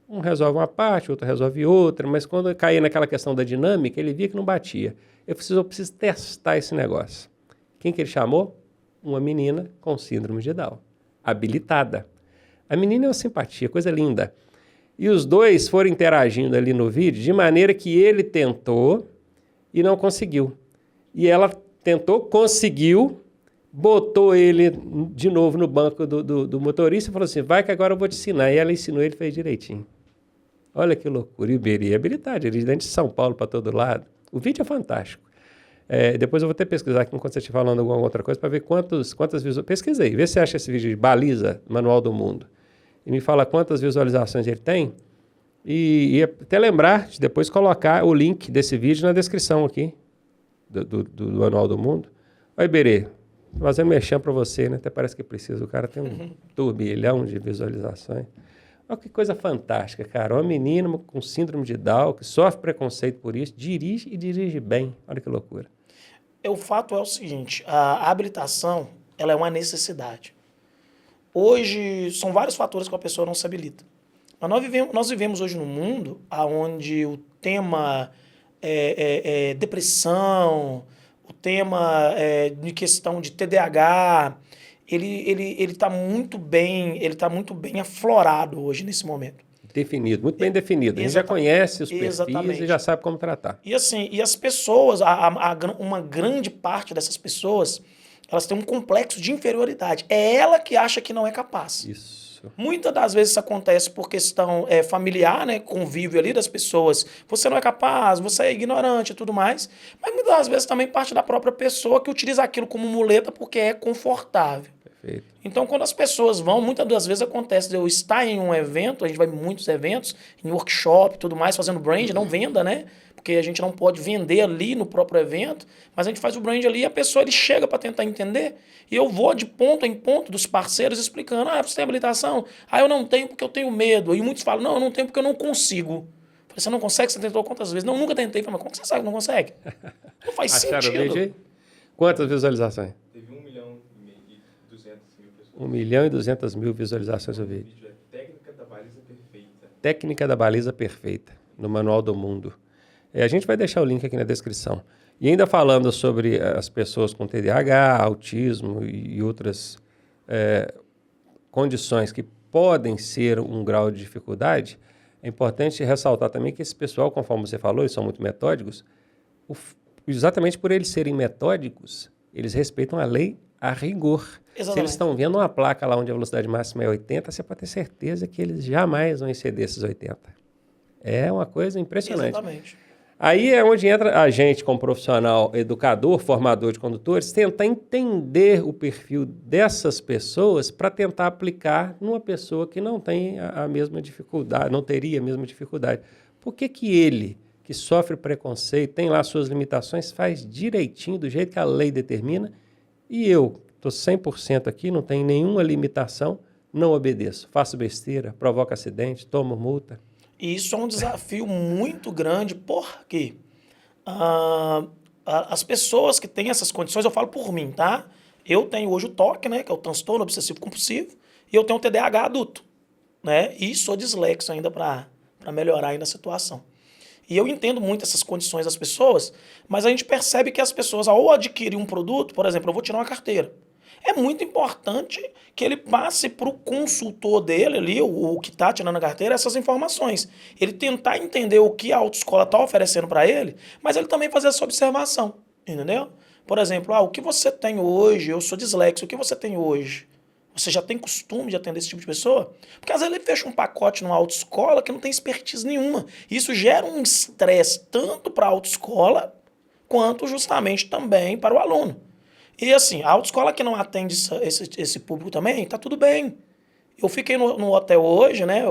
Um resolve uma parte, outro resolve outra, mas quando caía naquela questão da dinâmica, ele via que não batia. Eu preciso testar esse negócio. Quem que ele chamou? Uma menina com síndrome de Down, habilitada. A menina é uma simpatia, coisa linda. E os dois foram interagindo ali no vídeo, de maneira que ele tentou e não conseguiu. E ela tentou, conseguiu, botou ele de novo no banco do motorista e falou assim, vai que agora eu vou te ensinar. E ela ensinou, ele fez direitinho. Olha que loucura. E o Iberê é habilidade, ele é de São Paulo para todo lado. O vídeo é fantástico. Depois eu vou até pesquisar aqui enquanto você estiver falando alguma outra coisa para ver quantas visualizações. Pesquisei, vê se você acha esse vídeo de baliza, Manual do Mundo. E me fala quantas visualizações ele tem. E até lembrar de depois colocar o link desse vídeo na descrição aqui do Manual do Mundo. Oi, Iberê, fazendo merchan para você, né? Até parece que precisa. O cara tem um turbilhão de visualizações. Olha que coisa fantástica, cara. Uma menina com síndrome de Down, que sofre preconceito por isso, dirige e dirige bem. Olha que loucura. O fato é o seguinte, a habilitação, ela é uma necessidade. Hoje, são vários fatores que a pessoa não se habilita. Mas nós vivemos hoje num mundo onde o tema depressão, o tema de questão de TDAH, ele está muito bem aflorado hoje nesse momento. Definido, muito bem definido. A gente já conhece os perfis e já sabe como tratar. E assim, e as pessoas, uma grande parte dessas pessoas, elas têm um complexo de inferioridade. É ela que acha que não é capaz. Isso. Muitas das vezes isso acontece por questão familiar, né? Convívio ali das pessoas. Você não é capaz, você é ignorante e tudo mais. Mas muitas das vezes também parte da própria pessoa que utiliza aquilo como muleta porque é confortável. Perfeito. Então, quando as pessoas vão, muitas das vezes acontece de eu estar em um evento, a gente vai em muitos eventos, em workshop e tudo mais, fazendo brand, não venda, né? Porque a gente não pode vender ali no próprio evento, mas a gente faz o brand ali e a pessoa ele chega para tentar entender. E eu vou de ponto em ponto dos parceiros explicando, você tem habilitação? Eu não tenho porque eu tenho medo. E muitos falam, não, eu não tenho porque eu não consigo. Eu falei, você não consegue? Você tentou quantas vezes? Não, nunca tentei. Eu falei, mas como você sabe que não consegue? Não faz sentido. Quantas visualizações? Teve 1.200.000 pessoas. 1.200.000 visualizações no vídeo. O vídeo é Técnica da Baliza Perfeita. Técnica da Baliza Perfeita, no Manual do Mundo. A gente vai deixar o link aqui na descrição. E ainda falando sobre as pessoas com TDAH, autismo e outras condições que podem ser um grau de dificuldade, é importante ressaltar também que esse pessoal, conforme você falou, eles são muito metódicos, exatamente por eles serem metódicos, eles respeitam a lei a rigor. Exatamente. Se eles estão vendo uma placa lá onde a velocidade máxima é 80, você pode ter certeza que eles jamais vão exceder esses 80. É uma coisa impressionante. Exatamente. Aí é onde entra a gente, como profissional, educador, formador de condutores, tentar entender o perfil dessas pessoas para tentar aplicar numa pessoa que não tem a mesma dificuldade, não teria a mesma dificuldade. Por que que ele, que sofre preconceito, tem lá suas limitações, faz direitinho, do jeito que a lei determina, e eu estou 100% aqui, não tenho nenhuma limitação, não obedeço, faço besteira, provoco acidente, tomo multa. E isso é um desafio muito grande, porque as pessoas que têm essas condições, eu falo por mim, tá? Eu tenho hoje o TOC, né, que é o transtorno obsessivo compulsivo, e eu tenho o TDAH adulto, né? E sou dislexo ainda para melhorar ainda a situação. E eu entendo muito essas condições das pessoas, mas a gente percebe que as pessoas, ao adquirir um produto, por exemplo, eu vou tirar uma carteira. é muito importante que ele passe para o consultor dele ali, o que está tirando a carteira, essas informações. Ele tentar entender o que a autoescola está oferecendo para ele, mas ele também fazer essa observação, entendeu? Por exemplo, o que você tem hoje, eu sou dislexo, o que você tem hoje? Você já tem costume de atender esse tipo de pessoa? Porque às vezes ele fecha um pacote numa autoescola que não tem expertise nenhuma. Isso gera um estresse tanto para a autoescola quanto justamente também para o aluno. E assim, a autoescola que não atende esse público também, tá tudo bem. Eu fiquei no hotel hoje, né,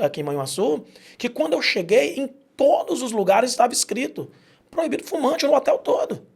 aqui em Manhuaçu, que quando eu cheguei, em todos os lugares estava escrito proibido fumante no hotel todo.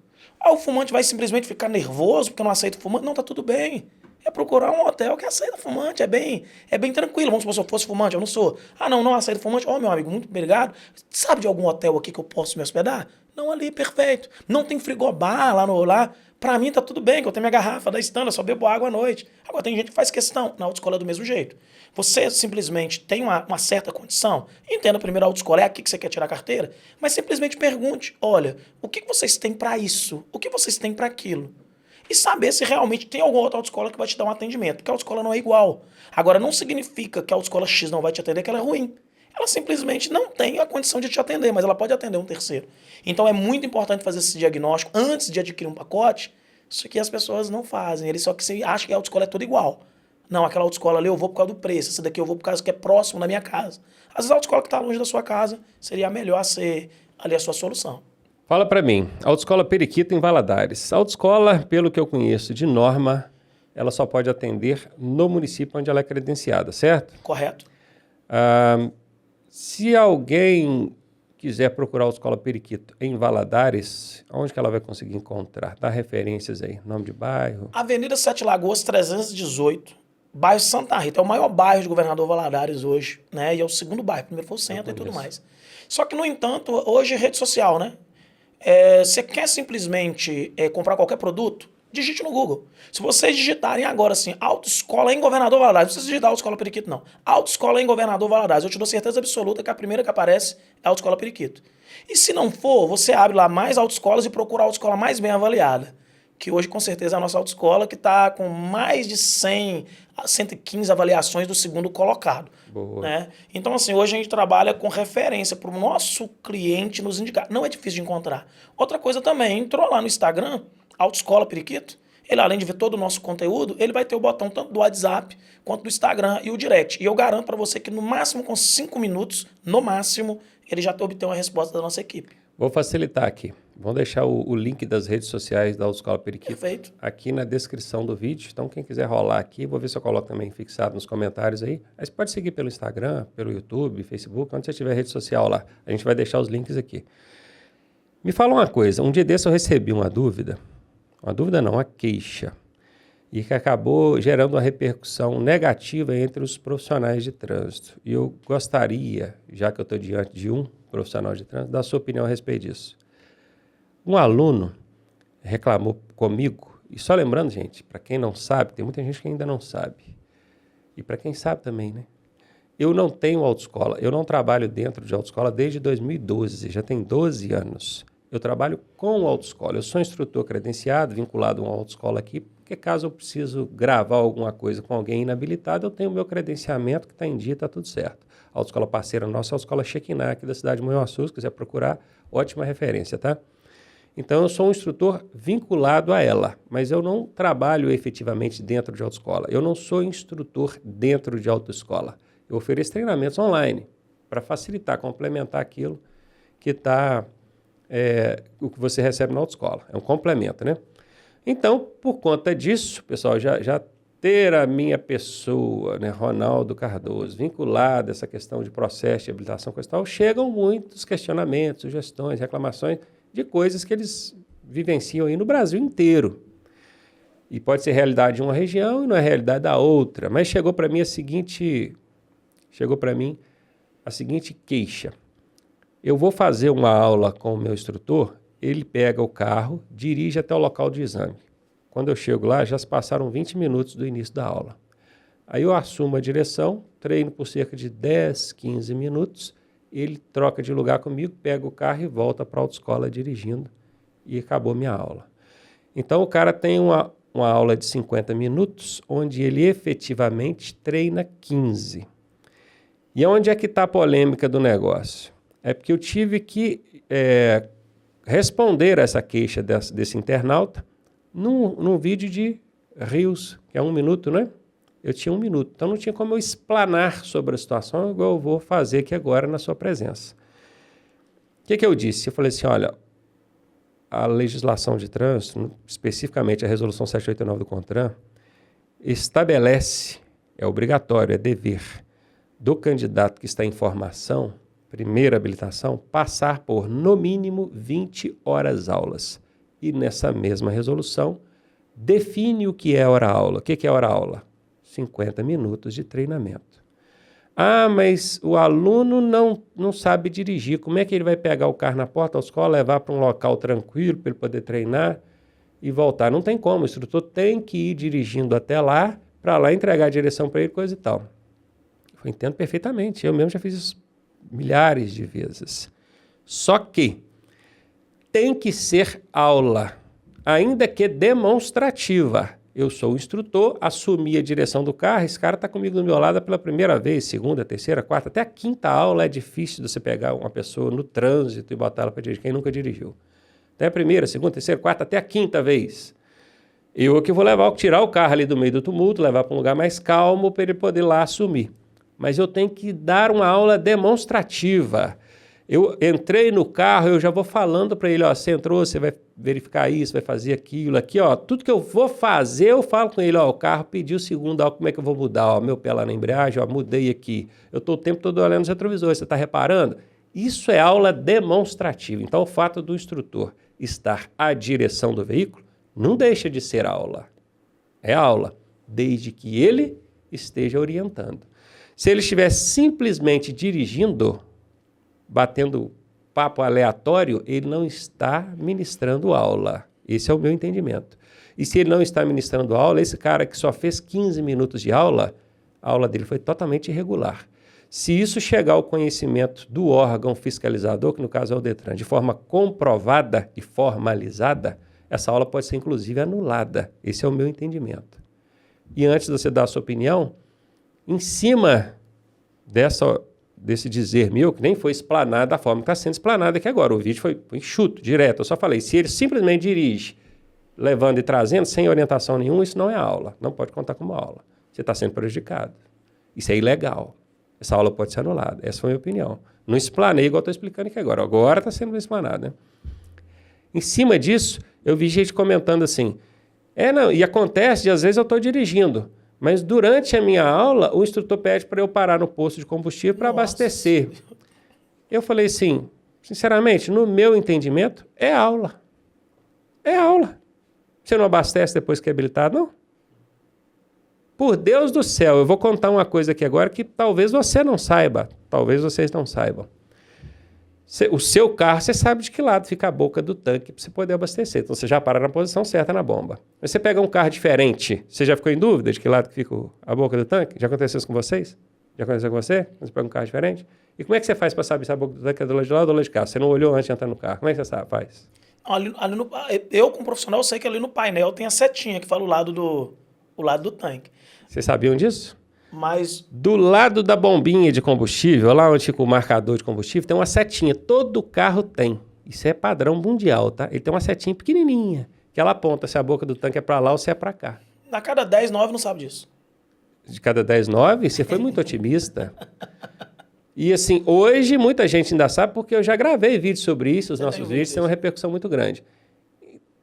O fumante vai simplesmente ficar nervoso porque não aceita fumante? Não, tá tudo bem. É procurar um hotel que aceita fumante, é bem tranquilo. Vamos supor, se eu fosse fumante, eu não sou. Não aceito fumante. Meu amigo, muito obrigado. Sabe de algum hotel aqui que eu posso me hospedar? Não, ali, perfeito. Não tem frigobar lá. Pra mim tá tudo bem, que eu tenho minha garrafa da Standa, só bebo água à noite. Agora tem gente que faz questão. Na autoescola é do mesmo jeito. Você simplesmente tem uma certa condição, entenda primeiro a autoescola, é aqui que você quer tirar a carteira, mas simplesmente pergunte, olha, o que vocês têm para isso? O que vocês têm para aquilo? E saber se realmente tem alguma outra autoescola que vai te dar um atendimento, porque a autoescola não é igual. Agora, não significa que a autoescola X não vai te atender, que ela é ruim. Ela simplesmente não tem a condição de te atender, mas ela pode atender um terceiro. Então, é muito importante fazer esse diagnóstico antes de adquirir um pacote. Isso aqui as pessoas não fazem. Eles só que acham que a autoescola é toda igual. Não, aquela autoescola ali eu vou por causa do preço. Essa daqui eu vou por causa que é próximo da minha casa. Às vezes a autoescola que está longe da sua casa seria melhor ser ali a sua solução. Fala para mim, Autoescola Periquito em Valadares. A autoescola, pelo que eu conheço de norma, ela só pode atender no município onde ela é credenciada, certo? Correto. Se alguém quiser procurar a Autoescola Periquito em Valadares, onde que ela vai conseguir encontrar? Dá referências aí, nome de bairro. Avenida Sete Lagoas 318, bairro Santa Rita. É o maior bairro de Governador Valadares hoje, né? E é o segundo bairro, primeiro foi o centro e tudo mais. Só que, no entanto, hoje é rede social, né? Você quer simplesmente comprar qualquer produto? Digite no Google. Se vocês digitarem agora assim, autoescola em Governador Valadares, não precisa digitar autoescola Periquito, não. Autoescola em Governador Valadares, eu te dou certeza absoluta que a primeira que aparece é a autoescola Periquito. E se não for, você abre lá mais autoescolas e procura a autoescola mais bem avaliada. Que hoje, com certeza, é a nossa autoescola, que está com mais de 100 a 115 avaliações do segundo colocado. Boa. Né? Então, assim, hoje a gente trabalha com referência para o nosso cliente nos indicar. Não é difícil de encontrar. Outra coisa também, entrou lá no Instagram, Autoescola Periquito, ele, além de ver todo o nosso conteúdo, ele vai ter o botão tanto do WhatsApp quanto do Instagram e o direct. E eu garanto para você que no máximo com 5 minutos, no máximo, ele já obtém uma resposta da nossa equipe. Vou facilitar aqui. Vamos deixar o link das redes sociais da Autoescola Periquito Perfeito. aqui na descrição do vídeo. Então, quem quiser rolar aqui, vou ver se eu coloco também fixado nos comentários aí. Aí você pode seguir pelo Instagram, pelo YouTube, Facebook, onde você tiver rede social lá. A gente vai deixar os links aqui. Me fala uma coisa. Um dia desse eu recebi uma dúvida não, uma queixa, e que acabou gerando uma repercussão negativa entre os profissionais de trânsito. E eu gostaria, já que eu estou diante de um profissional de trânsito, da sua opinião a respeito disso. Um aluno reclamou comigo, e só lembrando, gente, para quem não sabe, tem muita gente que ainda não sabe, e para quem sabe também, né? Eu não tenho autoescola, eu não trabalho dentro de autoescola desde 2012, já tem 12 anos. Eu trabalho com autoescola, eu sou instrutor credenciado, vinculado a uma autoescola aqui, porque caso eu preciso gravar alguma coisa com alguém inabilitado, eu tenho o meu credenciamento que está em dia, está tudo certo. A autoescola parceira nossa é a autoescola Shekinah, aqui da cidade de Manhuaçu, se quiser procurar, ótima referência, tá? Então, eu sou um instrutor vinculado a ela, mas eu não trabalho efetivamente dentro de autoescola. Eu não sou instrutor dentro de autoescola. Eu ofereço treinamentos online para facilitar, complementar aquilo que está... o que você recebe na autoescola. É um complemento, né? Então, por conta disso, pessoal, já ter a minha pessoa, né, Ronaldo Cardoso, vinculada a essa questão de processo de habilitação coisa e tal, chegam muitos questionamentos, sugestões, reclamações de coisas que eles vivenciam aí no Brasil inteiro. E pode ser realidade de uma região e não é realidade da outra. Mas chegou para mim a seguinte queixa. Eu vou fazer uma aula com o meu instrutor, ele pega o carro, dirige até o local de exame. Quando eu chego lá, já se passaram 20 minutos do início da aula. Aí eu assumo a direção, treino por cerca de 10, 15 minutos, ele troca de lugar comigo, pega o carro e volta para a autoescola dirigindo e acabou minha aula. Então o cara tem uma aula de 50 minutos, onde ele efetivamente treina 15. E onde é que está a polêmica do negócio? É porque eu tive que responder essa queixa desse internauta num vídeo de Reels, que é 1 minuto, né? Eu tinha 1 minuto, então não tinha como eu explanar sobre a situação, igual eu vou fazer aqui agora na sua presença. O que eu disse? Eu falei assim, olha, a legislação de trânsito, especificamente a resolução 789 do CONTRAN, estabelece, é obrigatório, é dever do candidato que está em formação, primeira habilitação, passar por, no mínimo, 20 horas aulas. E nessa mesma resolução, define o que é hora-aula. O que é hora-aula? 50 minutos de treinamento. Ah, mas o aluno não sabe dirigir. Como é que ele vai pegar o carro na porta da escola, levar para um local tranquilo para ele poder treinar e voltar? Não tem como. O instrutor tem que ir dirigindo até lá, para lá entregar a direção para ele, coisa e tal. Eu entendo perfeitamente. Eu mesmo já fiz isso milhares de vezes. Só que tem que ser aula, ainda que demonstrativa. Eu sou o instrutor, assumi a direção do carro, esse cara está comigo do meu lado pela primeira vez, segunda, terceira, quarta, até a quinta aula é difícil de você pegar uma pessoa no trânsito e botar ela para dirigir, quem nunca dirigiu. Até a primeira, segunda, terceira, quarta, até a quinta vez. Eu que vou tirar o carro ali do meio do tumulto, levar para um lugar mais calmo para ele poder lá assumir. Mas eu tenho que dar uma aula demonstrativa. Eu entrei no carro, eu já vou falando para ele, ó, você entrou, você vai verificar isso, vai fazer aquilo, aqui, ó, tudo que eu vou fazer, eu falo com ele, ó, o carro pediu segundo, ó, como é que eu vou mudar, ó, meu pé lá na embreagem, ó, mudei aqui, eu estou o tempo todo olhando os retrovisores, você está reparando? Isso é aula demonstrativa. Então, o fato do instrutor estar à direção do veículo não deixa de ser aula. É aula, desde que ele esteja orientando. Se ele estiver simplesmente dirigindo, batendo papo aleatório, ele não está ministrando aula. Esse é o meu entendimento. E se ele não está ministrando aula, esse cara que só fez 15 minutos de aula, a aula dele foi totalmente irregular. Se isso chegar ao conhecimento do órgão fiscalizador, que no caso é o DETRAN, de forma comprovada e formalizada, essa aula pode ser inclusive anulada. Esse é o meu entendimento. E antes de você dar a sua opinião, em cima desse dizer meu, que nem foi explanado da forma que está sendo explanado aqui agora. O vídeo foi enxuto, direto. Eu só falei, se ele simplesmente dirige, levando e trazendo, sem orientação nenhuma, isso não é aula. Não pode contar como aula. Você está sendo prejudicado. Isso é ilegal. Essa aula pode ser anulada. Essa foi a minha opinião. Não explanei igual estou explicando aqui agora. Agora está sendo explanado, né? Em cima disso, eu vi gente comentando assim, e acontece de às vezes eu estou dirigindo, mas durante a minha aula, o instrutor pede para eu parar no posto de combustível para abastecer. Eu falei assim, sinceramente, no meu entendimento, é aula. É aula. Você não abastece depois que é habilitado, não? Por Deus do céu, eu vou contar uma coisa aqui agora que talvez você não saiba. Talvez vocês não saibam. O seu carro, você sabe de que lado fica a boca do tanque para você poder abastecer. Então, você já para na posição certa na bomba. Mas você pega um carro diferente, você já ficou em dúvida de que lado que fica a boca do tanque? Já aconteceu isso com vocês? Já aconteceu com você? Você pega um carro diferente? E como é que você faz para saber se a boca do tanque é do lado de lá ou do lado de cá? Você não olhou antes de entrar no carro. Como é que você faz? Eu, como profissional, sei que ali no painel tem a setinha que fala o lado do tanque. Vocês sabiam disso? Mas do lado da bombinha de combustível, lá onde fica o marcador de combustível, tem uma setinha. Todo carro tem. Isso é padrão mundial, tá? Ele tem uma setinha pequenininha, que ela aponta se a boca do tanque é para lá ou se é para cá. Na cada 10, 9 não sabe disso. De cada 10, 9? Você foi muito otimista. E assim, hoje muita gente ainda sabe porque eu já gravei vídeos sobre isso, os nossos vídeos têm uma repercussão muito grande.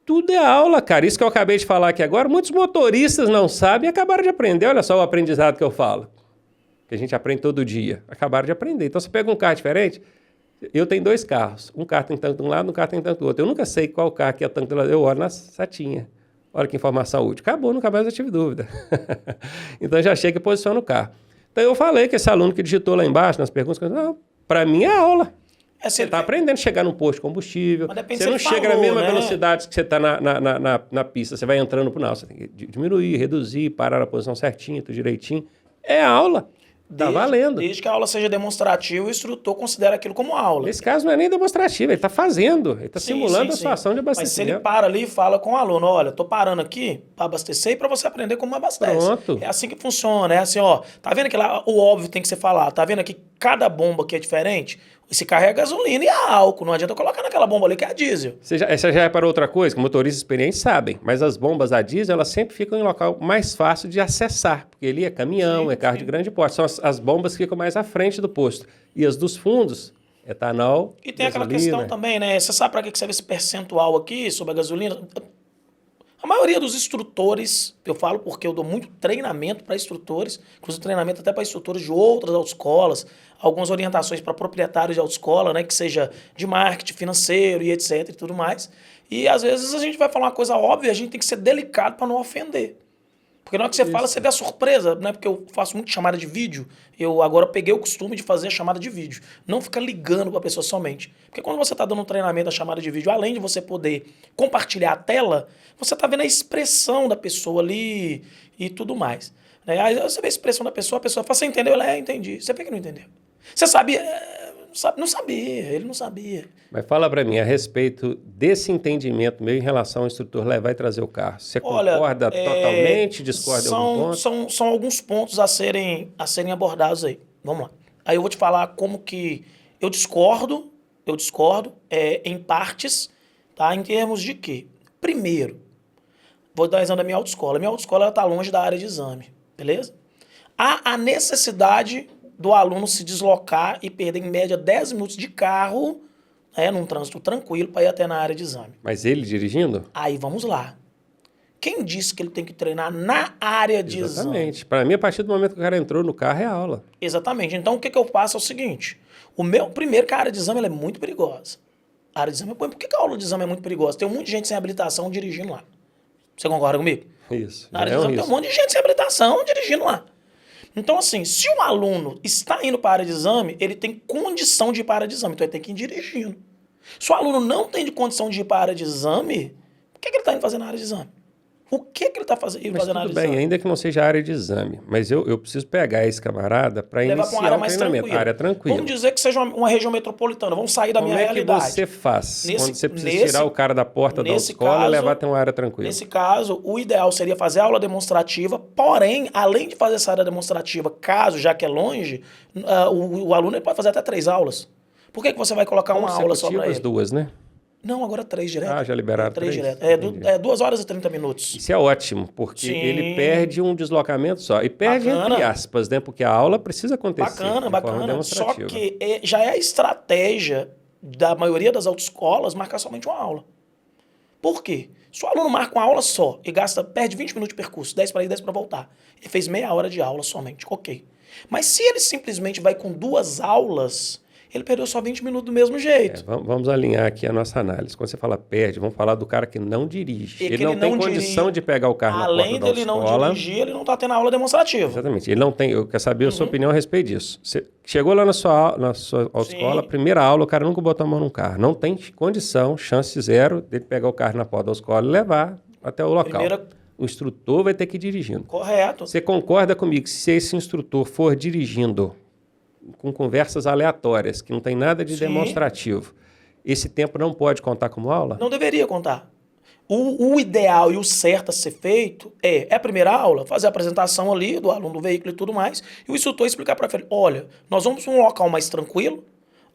Tudo é aula, cara. Isso que eu acabei de falar aqui agora, muitos motoristas não sabem e acabaram de aprender. Olha só o aprendizado que eu falo. Que a gente aprende todo dia. Acabaram de aprender. Então, você pega um carro diferente. Eu tenho 2 carros. Um carro tem tanto de um lado, um carro tem tanto do outro. Eu nunca sei qual carro que é tanto do lado. Eu olho na setinha. Olha que informação útil. Acabou, nunca mais eu tive dúvida. Então, eu já chego e posiciono o carro. Então, eu falei que esse aluno que digitou lá embaixo nas perguntas, não, para mim é aula. Você está aprendendo a chegar num posto de combustível. Você não chega na mesma velocidade que você está na pista. Você vai entrando por não. Você tem que diminuir, reduzir, parar na posição certinha, tudo direitinho. É aula. Tá valendo. Desde que a aula seja demonstrativa, o instrutor considera aquilo como aula. Nesse caso não é nem demonstrativo, ele está fazendo, ele está simulando a sua ação de Mas se abastecimento. ele para ali e fala com o aluno, olha, tô parando aqui para abastecer e para você aprender como abastece. Pronto. É assim que funciona, é assim, ó, tá vendo que lá o óbvio tem que ser falado, tá vendo aqui cada bomba aqui é diferente? Se carrega gasolina e álcool, não adianta colocar naquela bomba ali que é a diesel. Você já reparou outra coisa, que motoristas experientes sabem, mas as bombas a diesel, elas sempre ficam em local mais fácil de acessar, porque ali é caminhão, é carro de grande porte, são as bombas que ficam mais à frente do posto. E as dos fundos, etanol, E tem aquela gasolina. questão também, né? Você sabe para que serve esse percentual aqui sobre a gasolina? A maioria dos instrutores, eu falo porque eu dou muito treinamento para instrutores, inclusive treinamento até para instrutores de outras autoescolas, algumas orientações para proprietários de autoescola, né, que seja de marketing financeiro e etc e tudo mais. E às vezes a gente vai falar uma coisa óbvia, a gente tem que ser delicado para não ofender. Porque na hora que você fala, você vê a surpresa, né? Porque eu faço muito chamada de vídeo. Eu agora peguei o costume de fazer a chamada de vídeo. Não ficar ligando para a pessoa somente. Porque quando você está dando um treinamento da chamada de vídeo, além de você poder compartilhar a tela, você está vendo a expressão da pessoa ali e tudo mais. Né? Aí você vê a expressão da pessoa, a pessoa fala, você entendeu? Ela, entendi. Você vê que não entendeu. Você sabia? Não sabia, ele não sabia. Mas fala para mim a respeito desse entendimento meu em relação ao instrutor levar e trazer o carro. Você concorda totalmente, discorda de algum ponto? São alguns pontos a serem abordados aí. Vamos lá. Aí eu vou te falar como que eu discordo em partes, tá? Em termos de quê? Primeiro, vou dar um exemplo da minha autoescola. Minha autoescola está longe da área de exame, beleza? Há a necessidade do aluno se deslocar e perder em média 10 minutos de carro, né, num trânsito tranquilo para ir até na área de exame. Mas ele dirigindo? Aí vamos lá. Quem disse que ele tem que treinar na área de exame? Exatamente. Para mim, a partir do momento que o cara entrou no carro, é aula. Exatamente. Então, o que eu faço é o seguinte. Primeiro que a área de exame ela é muito perigosa. A área de exame, por que a aula de exame é muito perigosa? Tem um monte de gente sem habilitação dirigindo lá. Você concorda comigo? Isso. Na área de exame tem um monte de gente sem habilitação dirigindo lá. Então, assim, se um aluno está indo para a área de exame, ele tem condição de ir para a área de exame, então ele tem que ir dirigindo. Se o aluno não tem condição de ir para a área de exame, o que ele está indo fazer na área de exame? O que ele está fazendo na área de exame? Tudo bem, ainda que não seja a área de exame, mas eu preciso pegar esse camarada para iniciar o treinamento. Área tranquila. Vamos dizer que seja uma região metropolitana, vamos sair da minha realidade. Como é que você faz quando você precisa tirar o cara da porta da escola e levar até uma área tranquila? Nesse caso, o ideal seria fazer a aula demonstrativa, porém, além de fazer essa área demonstrativa, caso, já que é longe, o aluno ele pode fazer até 3 aulas. Por que você vai colocar uma aula só para ele? As duas, né? Não, agora 3 direto. Ah, já liberaram 3? Direto. É 2 horas e 30 minutos. Isso é ótimo, porque ele perde um deslocamento só. E perde entre aspas, né? Porque a aula precisa acontecer. Bacana. Só que já é a estratégia da maioria das autoescolas marcar somente uma aula. Por quê? Se o aluno marca uma aula só e perde 20 minutos de percurso, 10 para ir, 10 para voltar, ele fez meia hora de aula somente, ok. Mas se ele simplesmente vai com 2 aulas, ele perdeu só 20 minutos do mesmo jeito. Vamos alinhar aqui a nossa análise. Quando você fala perde, vamos falar do cara que não dirige. Ele não tem condição de pegar o carro na porta da escola. Além dele não dirigir, ele não está tendo aula demonstrativa. Exatamente. Ele não tem. Eu quero saber a sua opinião a respeito disso. Você chegou lá na sua autoescola, primeira aula, o cara nunca botou a mão no carro. Não tem condição, chance zero, dele pegar o carro na porta da escola e levar até o local. O instrutor vai ter que ir dirigindo. Correto. Você concorda comigo que se esse instrutor for dirigindo com conversas aleatórias, que não tem nada de demonstrativo, esse tempo não pode contar como aula? Não deveria contar. O ideal e o certo a ser feito é a primeira aula, fazer a apresentação ali do aluno do veículo e tudo mais, e o instrutor explicar para ele, olha, nós vamos para um local mais tranquilo,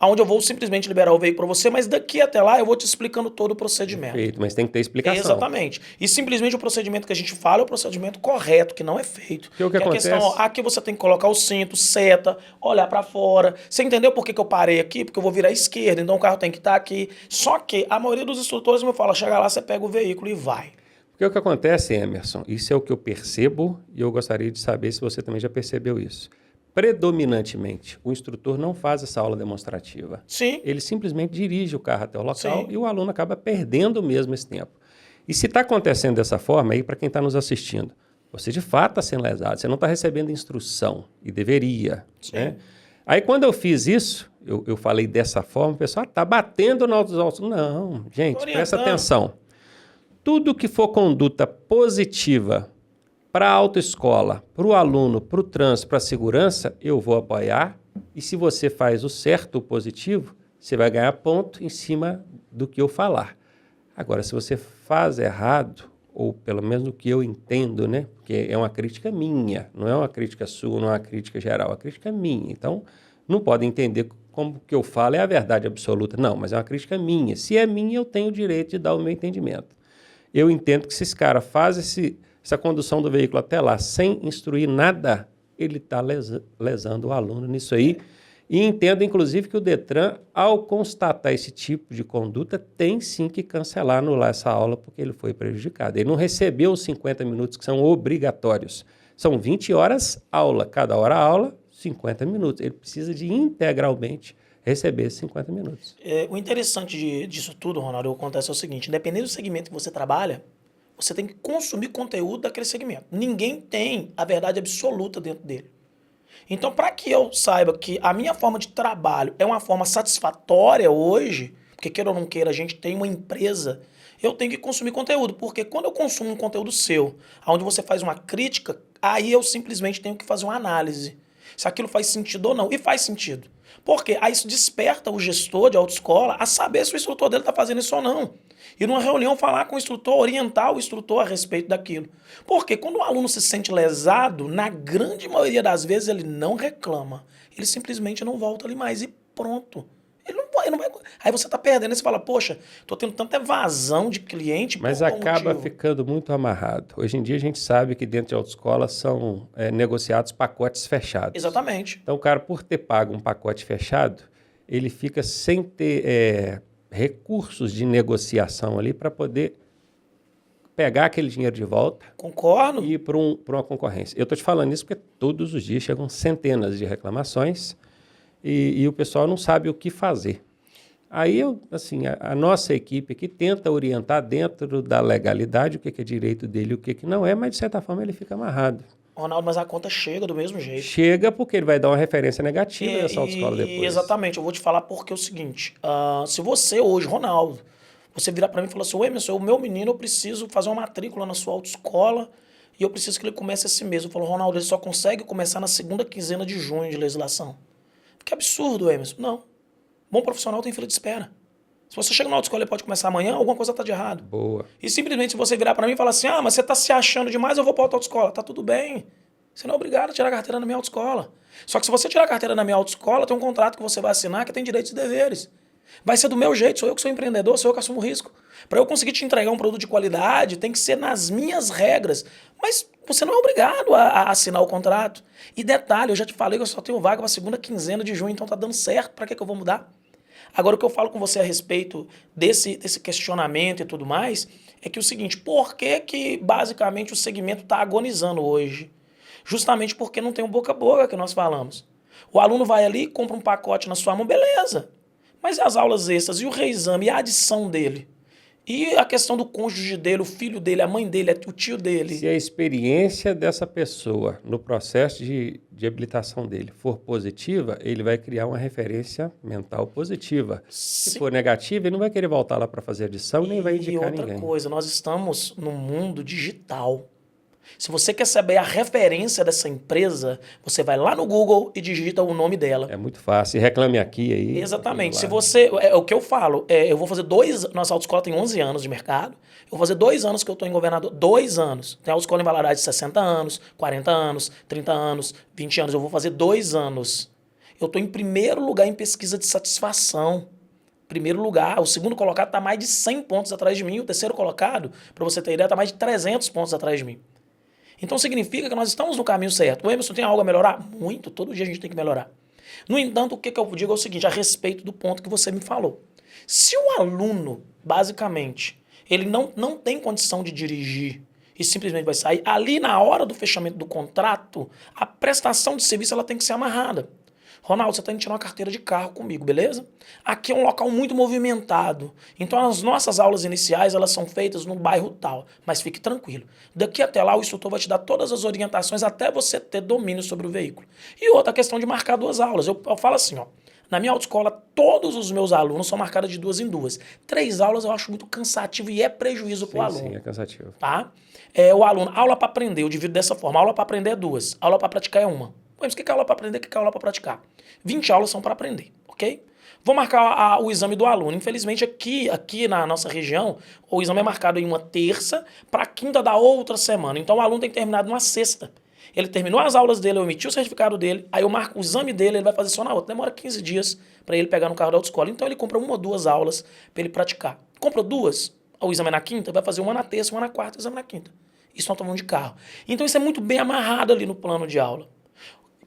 onde eu vou simplesmente liberar o veículo para você, mas daqui até lá eu vou te explicando todo o procedimento. Perfeito, mas tem que ter explicação. Exatamente. E simplesmente o procedimento que a gente fala é o procedimento correto, que não é feito. Que acontece? A questão, aqui você tem que colocar o cinto, seta, olhar para fora. Você entendeu por que eu parei aqui? Porque eu vou virar à esquerda, então o carro tem que estar aqui. Só que a maioria dos instrutores me fala, chega lá, você pega o veículo e vai. Porque o que acontece, Emerson, isso é o que eu percebo e eu gostaria de saber se você também já percebeu isso. Predominantemente, o instrutor não faz essa aula demonstrativa. Sim. Ele simplesmente dirige o carro até o local e o aluno acaba perdendo mesmo esse tempo. E se está acontecendo dessa forma, aí para quem está nos assistindo, você de fato está sendo lesado, você não está recebendo instrução, e deveria. Né? Aí quando eu fiz isso, eu falei dessa forma, o pessoal está batendo nos autos. Não, gente, presta atenção. Tudo que for conduta positiva Para a autoescola, para o aluno, para o trânsito, para a segurança, eu vou apoiar. E se você faz o certo, o positivo, você vai ganhar ponto em cima do que eu falar. Agora, se você faz errado, ou pelo menos do que eu entendo, né? Porque é uma crítica minha, não é uma crítica sua, não é uma crítica geral, é uma crítica minha. Então, não podem entender como o que eu falo é a verdade absoluta. Não, mas é uma crítica minha. Se é minha, eu tenho o direito de dar o meu entendimento. Eu entendo que se esse cara faz essa condução do veículo até lá sem instruir nada, ele está lesando o aluno nisso aí. E entendo, inclusive, que o Detran, ao constatar esse tipo de conduta, tem sim que cancelar, anular essa aula, porque ele foi prejudicado. Ele não recebeu os 50 minutos que são obrigatórios. São 20 horas aula, cada hora aula, 50 minutos. Ele precisa de integralmente receber esses 50 minutos. O interessante disso tudo, Ronaldo, acontece é o seguinte, independente do segmento que você trabalha, você tem que consumir conteúdo daquele segmento. Ninguém tem a verdade absoluta dentro dele. Então, para que eu saiba que a minha forma de trabalho é uma forma satisfatória hoje, porque queira ou não queira, a gente tem uma empresa, eu tenho que consumir conteúdo, porque quando eu consumo um conteúdo seu, onde você faz uma crítica, aí eu simplesmente tenho que fazer uma análise, se aquilo faz sentido ou não, e faz sentido. Porque aí isso desperta o gestor de autoescola a saber se o instrutor dele está fazendo isso ou não. E numa reunião falar com o instrutor, orientar o instrutor a respeito daquilo. Porque quando o aluno se sente lesado, na grande maioria das vezes ele não reclama. Ele simplesmente não volta ali mais e pronto. Ele não vai. Aí você está perdendo, aí você fala, poxa, estou tendo tanta evasão de cliente. Mas acaba ficando muito amarrado. Hoje em dia a gente sabe que dentro de autoescola são negociados pacotes fechados. Exatamente. Então o cara, por ter pago um pacote fechado, ele fica sem ter recursos de negociação ali para poder pegar aquele dinheiro de volta. Concordo. E ir para uma concorrência. Eu estou te falando isso porque todos os dias chegam centenas de reclamações e o pessoal não sabe o que fazer. Aí, a nossa equipe aqui tenta orientar dentro da legalidade o que é direito dele e o que não é, mas de certa forma ele fica amarrado. Ronaldo, mas a conta chega do mesmo jeito. Chega porque ele vai dar uma referência negativa nessa autoescola depois. Exatamente, eu vou te falar porque é o seguinte, se você hoje, Ronaldo, você virar para mim e falar assim, Emerson, o meu menino, eu preciso fazer uma matrícula na sua autoescola e eu preciso que ele comece esse mês. Eu falo, Ronaldo, ele só consegue começar na segunda quinzena de junho de legislação. Que absurdo, Emerson. Não. Bom profissional tem fila de espera. Se você chega na autoescola e pode começar amanhã, alguma coisa está de errado. Boa. E simplesmente se você virar para mim e falar assim, mas você está se achando demais, eu vou para outra autoescola. Tá tudo bem. Você não é obrigado a tirar a carteira na minha autoescola. Só que se você tirar a carteira na minha autoescola, tem um contrato que você vai assinar que tem direitos e deveres. Vai ser do meu jeito, sou eu que sou empreendedor, sou eu que assumo o risco. Para eu conseguir te entregar um produto de qualidade, tem que ser nas minhas regras. Mas você não é obrigado a assinar o contrato. E detalhe, eu já te falei que eu só tenho vaga para a segunda quinzena de junho, então tá dando certo, para que eu vou mudar? Agora, o que eu falo com você a respeito desse questionamento e tudo mais, é que o seguinte, por que basicamente o segmento está agonizando hoje? Justamente porque não tem um boca a boca que nós falamos. O aluno vai ali, compra um pacote na sua mão, beleza. Mas e as aulas extras, e o reexame, e a adição dele? E a questão do cônjuge dele, o filho dele, a mãe dele, o tio dele? Se a experiência dessa pessoa no processo de habilitação dele for positiva, ele vai criar uma referência mental positiva. Se for negativa, ele não vai querer voltar lá para fazer adição e nem vai indicar ninguém. E outra coisa, nós estamos num mundo digital. Se você quer saber a referência dessa empresa, você vai lá no Google e digita o nome dela. É muito fácil. Reclame aqui aí. Exatamente. Se você... É o que eu falo. Eu vou fazer 2... Nossa autoescola tem 11 anos de mercado. Eu vou fazer 2 anos que eu estou em Governador. 2 anos. Tem autoescola em Valadares de 60 anos, 40 anos, 30 anos, 20 anos. Eu vou fazer 2 anos. Eu estou em primeiro lugar em pesquisa de satisfação. Primeiro lugar. O segundo colocado está mais de 100 pontos atrás de mim. O terceiro colocado, para você ter ideia, está mais de 300 pontos atrás de mim. Então significa que nós estamos no caminho certo. O Emerson tem algo a melhorar? Muito, todo dia a gente tem que melhorar. No entanto, o que eu digo é o seguinte, a respeito do ponto que você me falou. Se o aluno, basicamente, ele não tem condição de dirigir e simplesmente vai sair, ali na hora do fechamento do contrato, a prestação de serviço ela tem que ser amarrada. Ronaldo, você tem que tirar uma carteira de carro comigo, beleza? Aqui é um local muito movimentado. Então, as nossas aulas iniciais, elas são feitas no bairro tal. Mas fique tranquilo. Daqui até lá, o instrutor vai te dar todas as orientações até você ter domínio sobre o veículo. E outra questão de marcar 2 aulas. Eu falo assim, Na minha autoescola, todos os meus alunos são marcados de 2 em 2. 3 aulas eu acho muito cansativo e é prejuízo para o aluno. Sim, é cansativo. Tá? O aluno, aula para aprender, eu divido dessa forma. Aula para aprender é 2, aula para praticar é 1. Mas o que é aula para aprender, o que é aula para praticar? 20 aulas são para aprender, ok? Vou marcar o exame do aluno. Infelizmente, aqui na nossa região, o exame é marcado em uma terça para quinta da outra semana. Então, o aluno tem que terminar numa sexta. Ele terminou as aulas dele, eu emiti o certificado dele, aí eu marco o exame dele, ele vai fazer só na outra. Demora 15 dias para ele pegar no carro da autoescola. Então, ele compra 1 ou 2 aulas para ele praticar. Compra 2, o exame é na quinta, vai fazer uma na terça, uma na quarta, o exame na quinta. Isso nós estamos falando de carro. Então, isso é muito bem amarrado ali no plano de aula.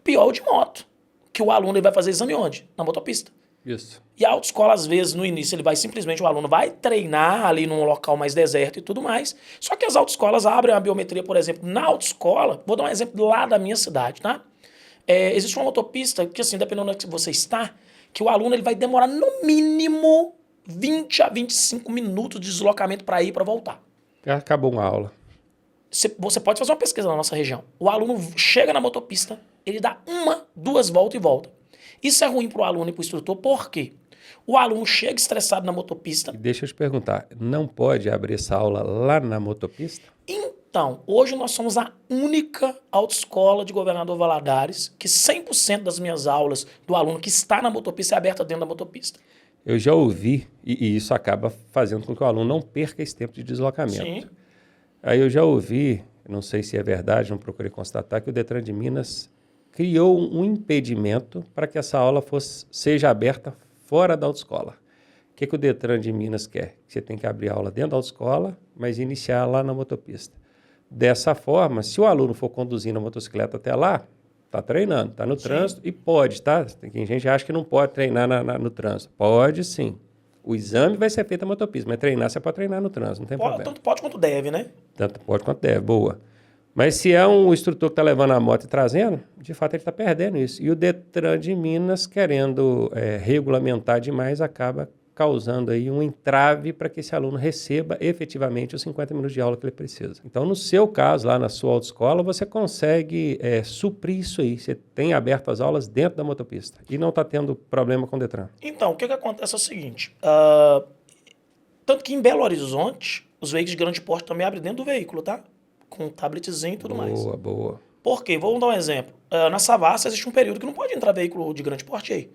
Pior o de moto, que o aluno ele vai fazer exame onde? Na motopista. Isso. E a autoescola, às vezes, no início, o aluno vai treinar ali num local mais deserto e tudo mais. Só que as autoescolas abrem a biometria, por exemplo, na autoescola. Vou dar um exemplo lá da minha cidade, tá? Existe uma autopista que, assim, dependendo de onde você está, que o aluno ele vai demorar no mínimo 20 a 25 minutos de deslocamento para ir e para voltar. Acabou uma aula. Você pode fazer uma pesquisa na nossa região. O aluno chega na motopista, ele dá 1, 2 voltas e volta. Isso é ruim para o aluno e para o instrutor, por quê? O aluno chega estressado na motopista. E deixa eu te perguntar, não pode abrir essa aula lá na motopista? Então, hoje nós somos a única autoescola de Governador Valadares que 100% das minhas aulas do aluno que está na motopista é aberta dentro da motopista. Eu já ouvi, e isso acaba fazendo com que o aluno não perca esse tempo de deslocamento. Sim. Aí eu já ouvi, não sei se é verdade, não procurei constatar, que o Detran de Minas criou um impedimento para que essa aula seja aberta fora da autoescola. O que o Detran de Minas quer? Você tem que abrir a aula dentro da autoescola, mas iniciar lá na motopista. Dessa forma, se o aluno for conduzindo a motocicleta até lá, está treinando, está no trânsito e pode, tá? Tem gente que acha que não pode treinar no trânsito. Pode sim. O exame vai ser feito na motopista, mas treinar você pode treinar no trânsito, não tem problema. Tanto pode quanto deve, né? Tanto pode quanto deve, boa. Mas se é um instrutor que está levando a moto e trazendo, de fato ele está perdendo isso. E o Detran de Minas, querendo regulamentar demais, acaba causando aí um entrave para que esse aluno receba efetivamente os 50 minutos de aula que ele precisa. Então, no seu caso, lá na sua autoescola, você consegue suprir isso aí. Você tem aberto as aulas dentro da motopista e não está tendo problema com o Detran. Então, o que acontece é o seguinte, tanto que em Belo Horizonte, os veículos de grande porte também abrem dentro do veículo, tá? Com um tabletzinho e tudo mais. Boa, boa. Por quê? Vamos dar um exemplo. Na Savassi existe um período que não pode entrar veículo de grande porte aí.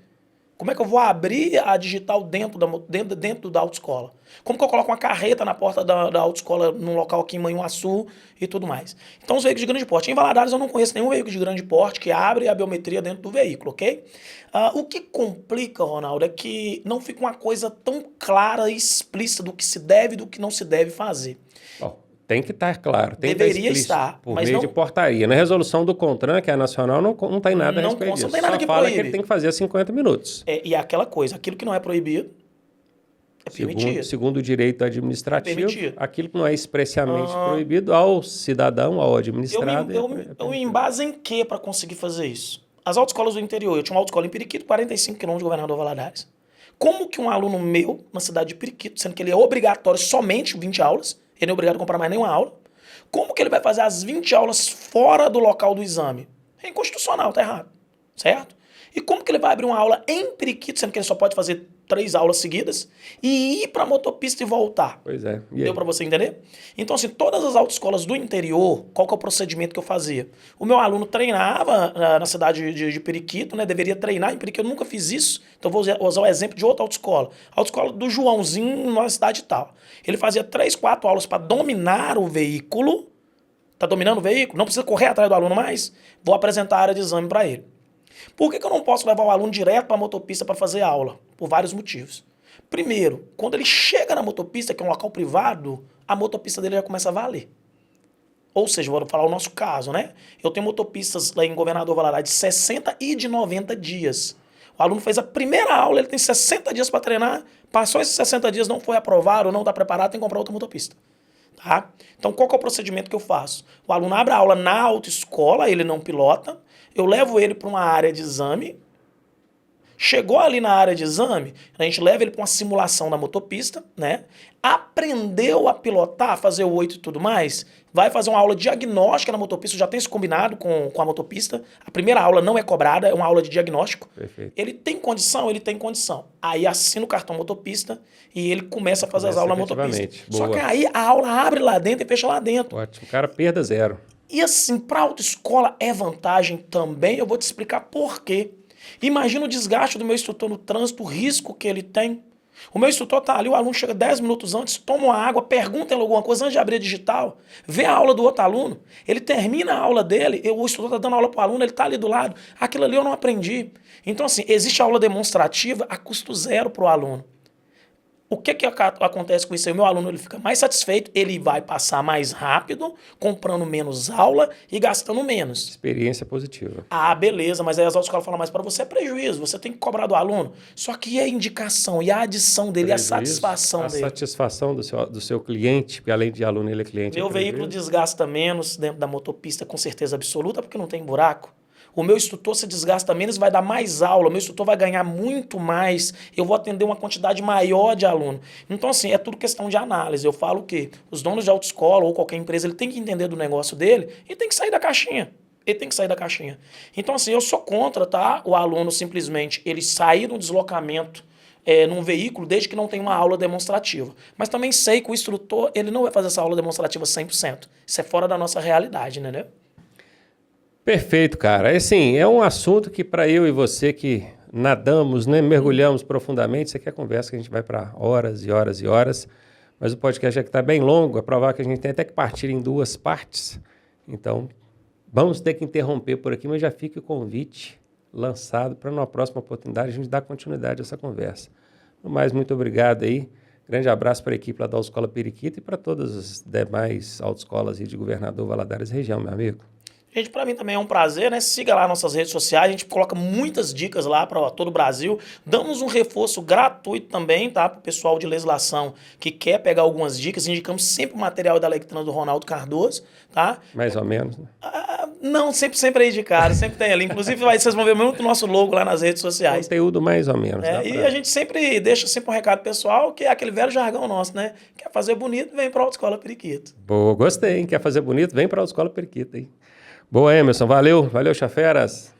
Como é que eu vou abrir a digital dentro da autoescola? Como que eu coloco uma carreta na porta da autoescola num local aqui em Manhuaçu e tudo mais? Então, os veículos de grande porte. Em Valadares eu não conheço nenhum veículo de grande porte que abre a biometria dentro do veículo, ok? O que complica, Ronaldo, é que não fica uma coisa tão clara e explícita do que se deve e do que não se deve fazer. Bom, tem que estar claro. Deveria estar, por mas meio não... de portaria. Na resolução do CONTRAN, que é nacional, não tem nada a Não respeito consta, disso. não tem nada Só que fala proíbe. que ele tem que fazer 50 minutos. E é aquela coisa, aquilo que não é proibido é permitido. Segundo o direito administrativo, É permitido. aquilo que não é expressamente proibido ao cidadão, ao administrado... Eu me embaso em quê para conseguir fazer isso? As autoescolas do interior, eu tinha uma autoescola em Periquito, 45 km de Governador Valadares. Como que um aluno meu, na cidade de Periquito, sendo que ele é obrigatório somente 20 aulas, ele não é obrigado a comprar mais nenhuma aula, como que ele vai fazer as 20 aulas fora do local do exame? É inconstitucional, tá errado, certo? E como que ele vai abrir uma aula em Periquito, sendo que ele só pode fazer 3 aulas seguidas, e ir para a motopista e voltar? Pois é. E Deu aí? para você entender? Então, assim, todas as autoescolas do interior, qual que é o procedimento que eu fazia? O meu aluno treinava na cidade de Periquito, né? Deveria treinar em Periquito, eu nunca fiz isso, então vou usar o exemplo de outra autoescola. A autoescola do Joãozinho, na cidade tal. Ele fazia 3, 4 aulas para dominar o veículo. Tá dominando o veículo? Não precisa correr atrás do aluno mais? Vou apresentar a área de exame para ele. Por que eu não posso levar o aluno direto para a motopista para fazer aula? Por vários motivos. Primeiro, quando ele chega na motopista, que é um local privado, a motopista dele já começa a valer. Ou seja, vou falar o nosso caso, né? Eu tenho motopistas lá em Governador Valadares de 60 e de 90 dias. O aluno fez a primeira aula, ele tem 60 dias para treinar, passou esses 60 dias, não foi aprovado ou não está preparado, tem que comprar outra motopista. Tá? Então, qual que é o procedimento que eu faço? O aluno abre a aula na autoescola, ele não pilota, eu levo ele para uma área de exame, Chegou ali na área de exame, a gente leva ele para uma simulação da motopista, né? Aprendeu a pilotar, fazer o 8 e tudo mais, vai fazer uma aula diagnóstica na motopista, já tem isso combinado com a motopista. A primeira aula não é cobrada, é uma aula de diagnóstico. Perfeito. Ele tem condição? Ele tem condição. Aí assina o cartão motopista e ele começa a fazer as aulas na motopista. Só que aí a aula abre lá dentro e fecha lá dentro. Ótimo. Cara, perda zero. E assim, para a autoescola é vantagem também, eu vou te explicar por quê. Imagina o desgaste do meu instrutor no trânsito, o risco que ele tem. O meu instrutor está ali, o aluno chega 10 minutos antes, toma uma água, pergunta ele alguma coisa antes de abrir a digital, vê a aula do outro aluno, ele termina a aula dele, o instrutor está dando aula para o aluno, ele está ali do lado, aquilo ali eu não aprendi. Então assim, existe aula demonstrativa a custo zero para o aluno. O que acontece com isso aí? O meu aluno ele fica mais satisfeito, ele vai passar mais rápido, comprando menos aula e gastando menos. Experiência positiva. Ah, beleza, mas aí as autoescolas falam, mas para você é prejuízo, você tem que cobrar do aluno. Só que e a indicação, e a adição dele, Prejuízo, a satisfação a dele? satisfação do seu cliente, porque além de aluno ele é cliente. Meu veículo desgasta menos dentro da motopista com certeza absoluta, porque não tem buraco. O meu instrutor se desgasta menos, vai dar mais aula, o meu instrutor vai ganhar muito mais, eu vou atender uma quantidade maior de aluno. Então, assim, é tudo questão de análise. Eu falo que os donos de autoescola ou qualquer empresa, ele tem que entender do negócio dele e tem que sair da caixinha. Ele tem que sair da caixinha. Então, assim, eu sou contra, tá? O aluno simplesmente, ele sair de um deslocamento num veículo, desde que não tenha uma aula demonstrativa. Mas também sei que o instrutor, ele não vai fazer essa aula demonstrativa 100%. Isso é fora da nossa realidade, né? Perfeito, cara. Assim, é um assunto que para eu e você que nadamos, né, mergulhamos profundamente, isso aqui é conversa que a gente vai para horas e horas e horas, mas o podcast aqui está bem longo, é provável que a gente tenha até que partir em 2 partes. Então, vamos ter que interromper por aqui, mas já fica o convite lançado para numa próxima oportunidade a gente dar continuidade a essa conversa. No mais, muito obrigado aí. Grande abraço para a equipe lá da Autoescola Periquita e para todas as demais autoescolas aí de Governador Valadares região, meu amigo. Gente, para mim também é um prazer, né? Siga lá nossas redes sociais, a gente coloca muitas dicas lá para todo o Brasil. Damos um reforço gratuito também, tá? Para o pessoal de legislação que quer pegar algumas dicas. Indicamos sempre o material da Lectrans do Ronaldo Cardoso, tá? Mais ou menos, né? Não, sempre aí de cara, sempre tem ali. Inclusive, vocês vão ver muito o nosso logo lá nas redes sociais. Conteúdo mais ou menos. E a gente sempre deixa um recado pessoal, que é aquele velho jargão nosso, né? Quer fazer bonito, vem para a Autoescola Periquita. Boa, gostei, hein? Quer fazer bonito, vem para a Autoescola Periquita, hein? Boa, Emerson. Valeu, chaferas.